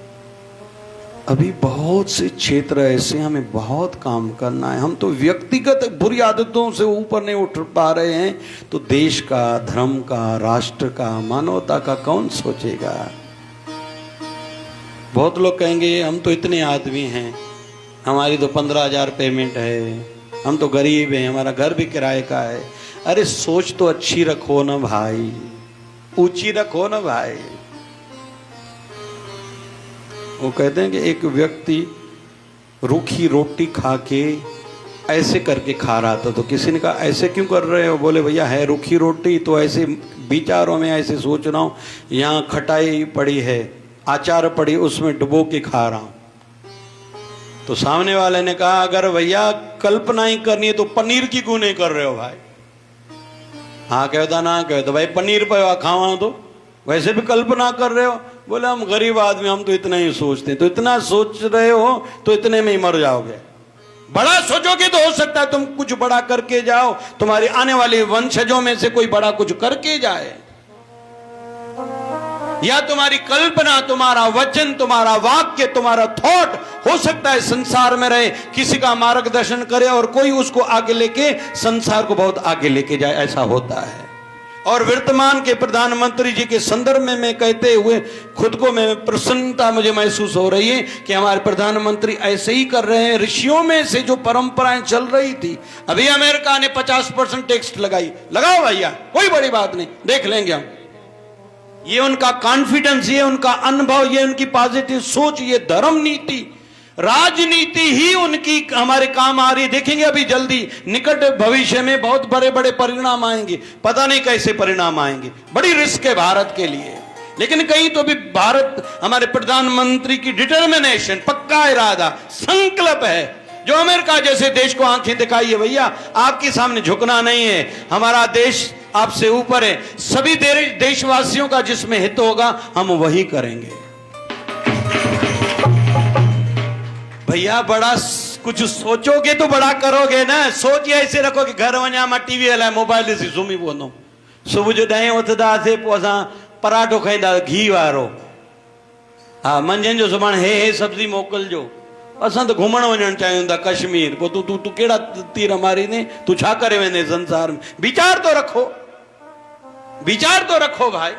अभी बहुत से क्षेत्र ऐसे, हमें बहुत काम करना है। हम तो व्यक्तिगत बुरी आदतों से ऊपर नहीं उठ पा रहे हैं, तो देश का, धर्म का, राष्ट्र का, मानवता का कौन सोचेगा? बहुत लोग कहेंगे हम तो इतने आदमी हैं, हमारी तो 15,000 पेमेंट है, हम तो गरीब हैं, हमारा घर भी किराए का है। अरे सोच तो अच्छी रखो ना भाई, ऊंची रखो ना भाई। वो कहते हैं कि एक व्यक्ति रूखी रोटी खा के ऐसे करके खा रहा था, तो किसी ने कहा ऐसे क्यों कर रहे हो? बोले भैया है रूखी रोटी, तो ऐसे विचारों में ऐसे सोच रहा हूँ, यहाँ खटाई पड़ी है, अचार पड़ी, उसमें डुबो के खा रहा हूँ। तो सामने वाले ने कहा अगर भैया कल्पना ही करनी है तो पनीर की क्यों नहीं कर रहे हो भाई? हाँ कहता ना कहता भाई पनीर पे खावा तो वैसे भी कल्पना कर रहे हो। बोले हम गरीब आदमी, हम तो इतना ही सोचते हैं। तो इतना सोच रहे हो तो इतने में ही मर जाओगे। बड़ा सोचोगे तो हो सकता है तुम कुछ बड़ा करके जाओ, तुम्हारी आने वाली वंशजों में से कोई बड़ा कुछ करके जाए, या तुम्हारी कल्पना, तुम्हारा वचन, तुम्हारा वाक्य, तुम्हारा थॉट हो सकता है संसार में रहे, किसी का मार्गदर्शन करे और कोई उसको आगे लेके संसार को बहुत आगे लेके जाए। ऐसा होता है। और वर्तमान के प्रधानमंत्री जी के संदर्भ में मैं कहते हुए खुद को मैं प्रसन्नता मुझे महसूस हो रही है कि हमारे प्रधानमंत्री ऐसे ही कर रहे हैं। ऋषियों में से जो परंपराएं चल रही थी, अभी अमेरिका ने 50% टैक्स लगाई, लगाओ भैया, कोई बड़ी बात नहीं, देख लेंगे हम। ये उनका कॉन्फिडेंस, ये उनका अनुभव, ये उनकी पॉजिटिव सोच, ये धर्म नीति, राजनीति ही उनकी हमारे काम आ रही है। देखेंगे अभी जल्दी निकट भविष्य में बहुत बड़े बड़े परिणाम आएंगे। पता नहीं कैसे परिणाम आएंगे, बड़ी रिस्क है भारत के लिए। लेकिन कहीं तो भी भारत, हमारे प्रधानमंत्री की डिटर्मिनेशन, पक्का इरादा, संकल्प है, जो अमेरिका जैसे देश को आंखें दिखाई है भैया आपके सामने झुकना नहीं है, हमारा देश आपसे ऊपर है, सभी देशवासियों का जिसमें हित होगा हम वही करेंगे। भैया बड़ा कुछ सोचोगे तो बड़ा करोगे ना। सोच ऐसे रखो कि घर वञा मां टीवी हलाए मोबाइल ॾिसी सुम्ही पवंदो, सुबुह जो 10 उथंदासीं पोइ असां पराठो खाईंदा घी वारो, हा मंझंदि जो सुभाणे हे सब्जी मोकिलिजो। असां त घुमण वञणु चाहियूं था कश्मीर, पोइ तूं कहिड़ा तीर मारींदे, तूं छा करे वेंदे संसार में? विचार तो रखो, विचार तो रखो भाई।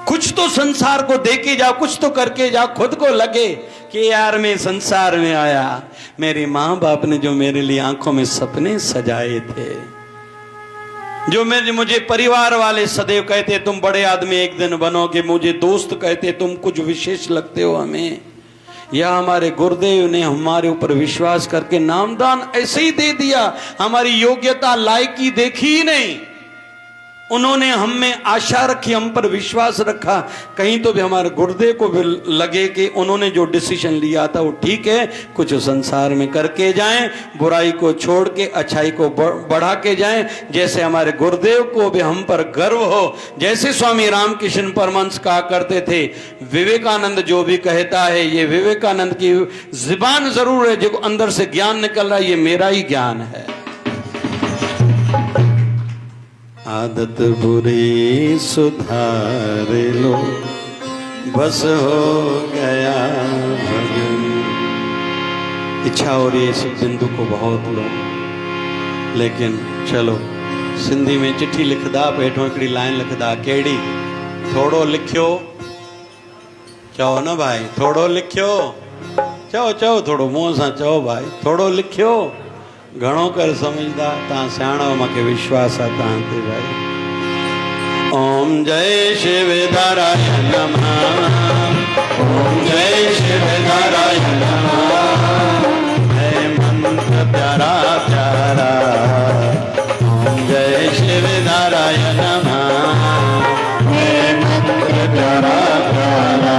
कुछ तो संसार को देके जाओ, कुछ तो करके जाओ। खुद को लगे कि यार मैं संसार में आया, मेरे माँ बाप ने जो मेरे लिए आंखों में सपने सजाए थे, जो मुझे परिवार वाले सदैव कहते तुम बड़े आदमी एक दिन बनोगे, मुझे दोस्त कहते तुम कुछ विशेष लगते हो हमें, या हमारे गुरुदेव ने हमारे ऊपर विश्वास करके नामदान ऐसे ही दे दिया, हमारी योग्यता लायकी देखी ही नहीं, उन्होंने हम में आशा रखी, हम पर विश्वास रखा। कहीं तो भी हमारे गुरुदेव को भी लगे कि उन्होंने जो डिसीजन लिया था वो ठीक है, कुछ संसार में करके जाएं, बुराई को छोड़ के अच्छाई को बढ़ा के जाएं। जैसे हमारे गुरुदेव को भी हम पर गर्व हो, जैसे स्वामी रामकृष्ण परमहंस कहा करते थे, विवेकानंद जो भी कहता है ये विवेकानंद की जुबान जरूर है, जो अंदर से ज्ञान निकल रहा है ये मेरा ही ज्ञान है। आदत बुरी सुधार लो, बस हो गया भजन। इच्छा हो रही है इस बिंदु को बहुत लो, लेकिन चलो सिंधी में चिट्ठी लिखदा, पेठों हिकिड़ी लाइन लिखदा, कहिड़ी? थोड़ो लिखियो, चओ न भाई, थोड़ो लिखियो, चओ चओ, थोड़ो मुंहं सां चओ भाई, थोड़ो लिखियो, घणो कर समझदा, तव्हां सियाणो, मूंखे विश्वास आहे तव्हां ते भाई। ओम जय शिव नारायण नमः, ओम जय शिव नारायण नमः, है मंत्र प्यारा प्यारा, ओम जय शिव नारायण नमः, है मंत्र प्यारा प्यारा,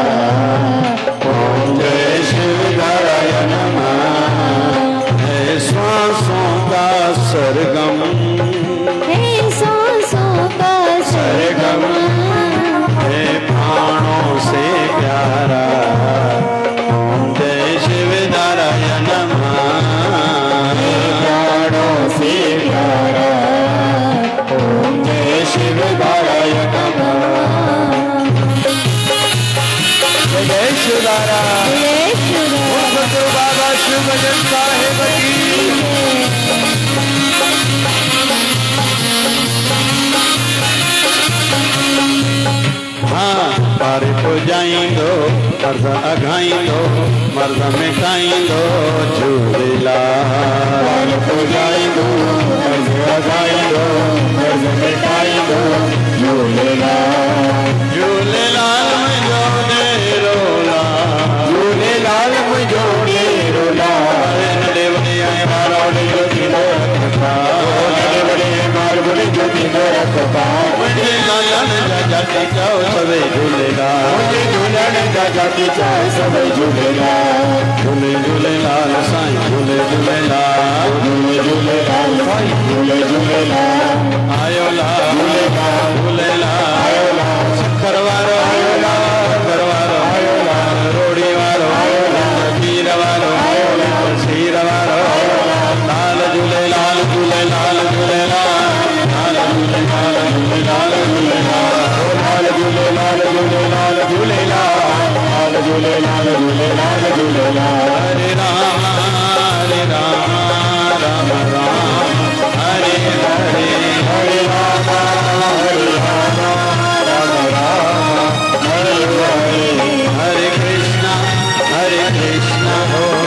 ओम जय शिव नारायण नमः, सांसों का सरगम, हे सांसों का सरगम, हे प्राणों से प्यारा, ओम जय शिव नारायण नमः, हे प्राणों से प्यारा, ओम जय शिव नारायण नमः, जय शिव नारायण, बाबा शिव भजन साहेब की। हाँ पारे को जाइंदो, मर्द अघाइंदो, मर्द मिटाइंदो झूलेलाल, पारे को जाइंदो, मर्द अघाइंदो, मर्द मिटाइंदो झूलेलाल, झूलेलाल मुंहिंजो डेरो लाल, झूलेलाल मुंहिंजो डेरो लाल, नंढे वॾे ऐं मारवाड़ी जो थींदो रखपाल, नंढे वॾे ऐं मारवाड़ी जो थींदो रखपाल, मुंहिंजे लालनि जा जाति चओ सभई झूलेलाल, मुंहिंजे जाति चाहे सब झूलेलाल झूले झूलेलाल साईं झूले झूलेलाल झूले झूलेलाल साईं झूले झूलेलाल आयो लाल झूलेलाल झूलेलाल आयो लाल शक्कर वारो आयो लाल शक्कर वारो आयो लाल रोड़ी वारो आयो लाल खीर वारो आयो लाल क्षीर वारो आयो लाल झूलेलाल झूलेलाल झूलेलाल लाल झूलेलाल झूलेलाल झूलेलाल लाल झूलेलाल झूलेलाल झूलेलाल लाल झूलेलाल झूलेलाल झूलेलाल हरे राम राम राम हरे हरे हरे राम राम राम हरे हरे हरे कृष्णा कृष्णा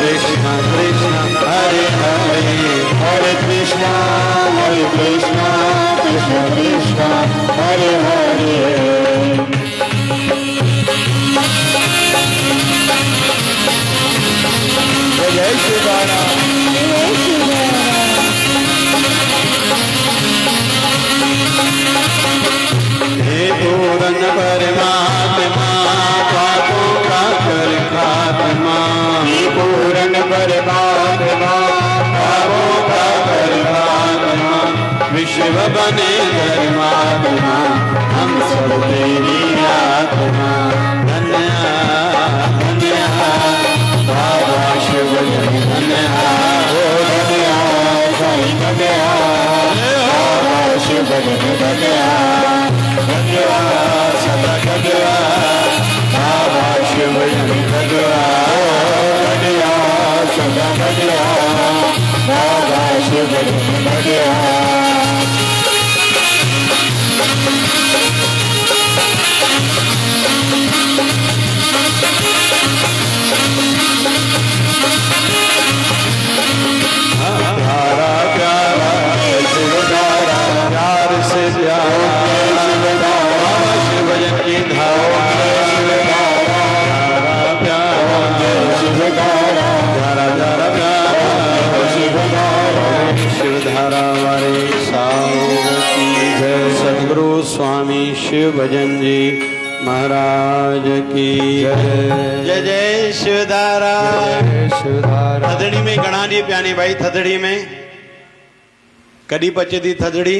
कृष्णा हरे हरे हरे कृष्णा कृष्णा कृष्णा हरे हरे जय शिवराम हे पूरन परमात्मा पापों का कर खात्मा हे पूरन परमात्मा पापों का कर खात्मा विश्व बने धर्मात्मा हम सब तेरी आत्मा धन्य धन्य बाबा शिव धन्य हो धन्य साईं धन्य बाबा शिव धन्य धन्य सदा धन्य बाबा शिव धन्य धन्य सदा धन्य बाबा शिव धन्य धारा प्यारा शिवधारा प्यार से प्यारा शिवजन की धारा प्यारा शिवधारा धारा धारा प्यारा शिवधारा शिवधारा वाले साधु की जय सद्गुरु स्वामी शिव भजन जी महाराज की जय जय शिवधारा शिवधारा थदड़ी में घणा ॾींहं पियानी भाई थदड़ी में कॾहिं पचे थी थदड़ी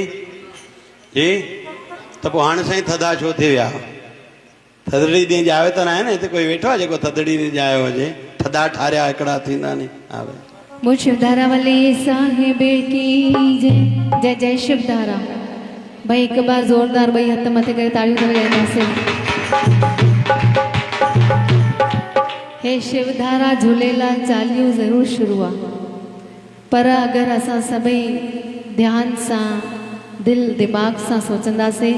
जी त पोइ हाणे साईं थदा छो थी विया थदड़ी ॾींहुं ॼायो त न आहे न हिते कोई वेठो आहे जेको थदड़ी ॾींहुं ॼायो हुजे थदा ठारिया हिकिड़ा थींदा नी हा भाई वो शिवधारा वाले साहिब की जय जय जय शिवधारा भाई एक बार जोरदार भाई हथ मथे करे ताड़ियों तो वजाईंदासीं हे शिवधारा झूलेलाल चालीहो ज़रूरु शुरू आहे पर अगरि असां सभई ध्यान सां दिलि दिमाग़ सां सोचंदासीं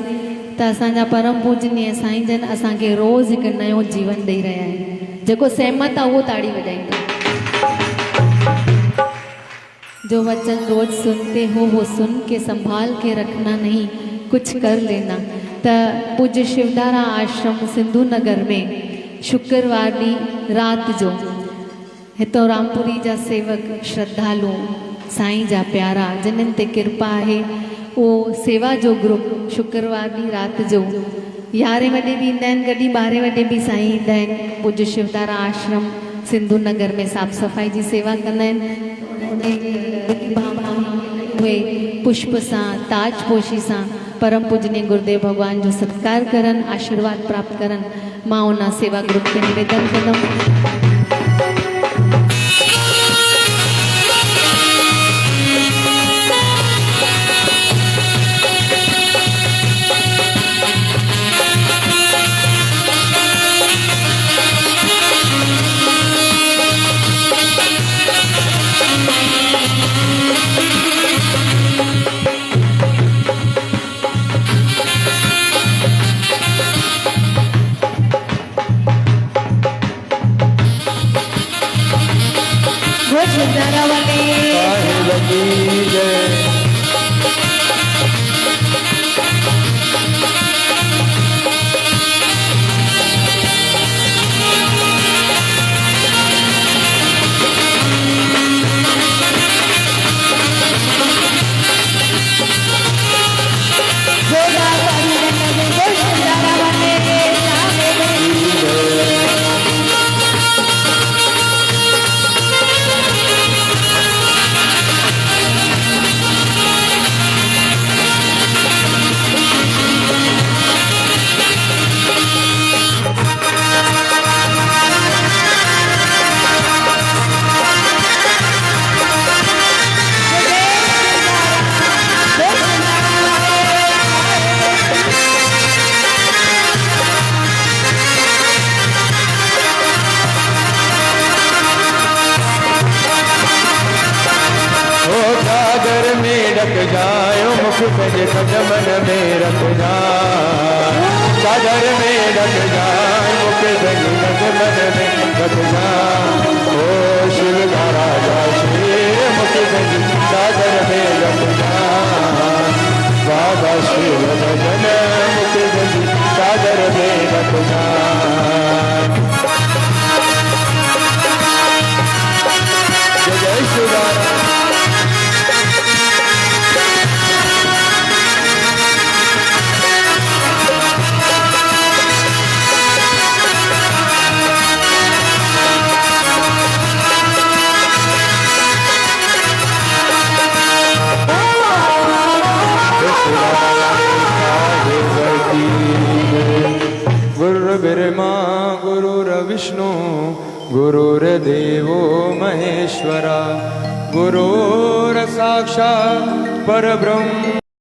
त असांजा परम पूजनीय साईं जन असांखे रोज़ हिकु नयो जीवन ॾेई रहिया आहिनि जेको सहमत आहे उहो ताड़ी वॼाईंदो जो वचन रोज सुनते हो वो सुन के संभाल के रखना नहीं कुछ कर लेना त पूज्य शिवधारा आश्रम सिंधु नगर में शुक्रवार ॾींहुं राति जो हितो रामपुरी जा सेवक श्रद्धालु साईं जा प्यारा जिन्हनि ते कृपा आहे उहो सेवा जो ग्रुप शुक्रवार ॾींहुं राति जो 11 वजे बि ईंदा आहिनि कॾहिं 12 वजे बि साईं ईंदा आहिनि पूज्य शिवधारा आश्रम सिंधु नगर में साफ़ सफ़ाई जी सेवा कंदा आहिनि उहे पुष्प सां ताजपोशी सां परम पूजनीय गुरुदेव भगवान जो सत्कार करनि आशीर्वाद प्राप्त करनि मां उन सेवा ग्रुप खे निवेदन कंदमि शिवधारा वाले रख जाए मुख से कदमन में रख जाए चादर में रख जाए मुख से कदमन में रख जाए ओ शिव का राजा शेर मुख से चादर में रख जाए बाबा शिव भजन मुख से चादर में रख जाए जय शिव गुरुर्ब्रह्मा गुरुर्विष्णु गुरुर्देवो महेश्वरा गुरुर्साक्षात् परब्रह्म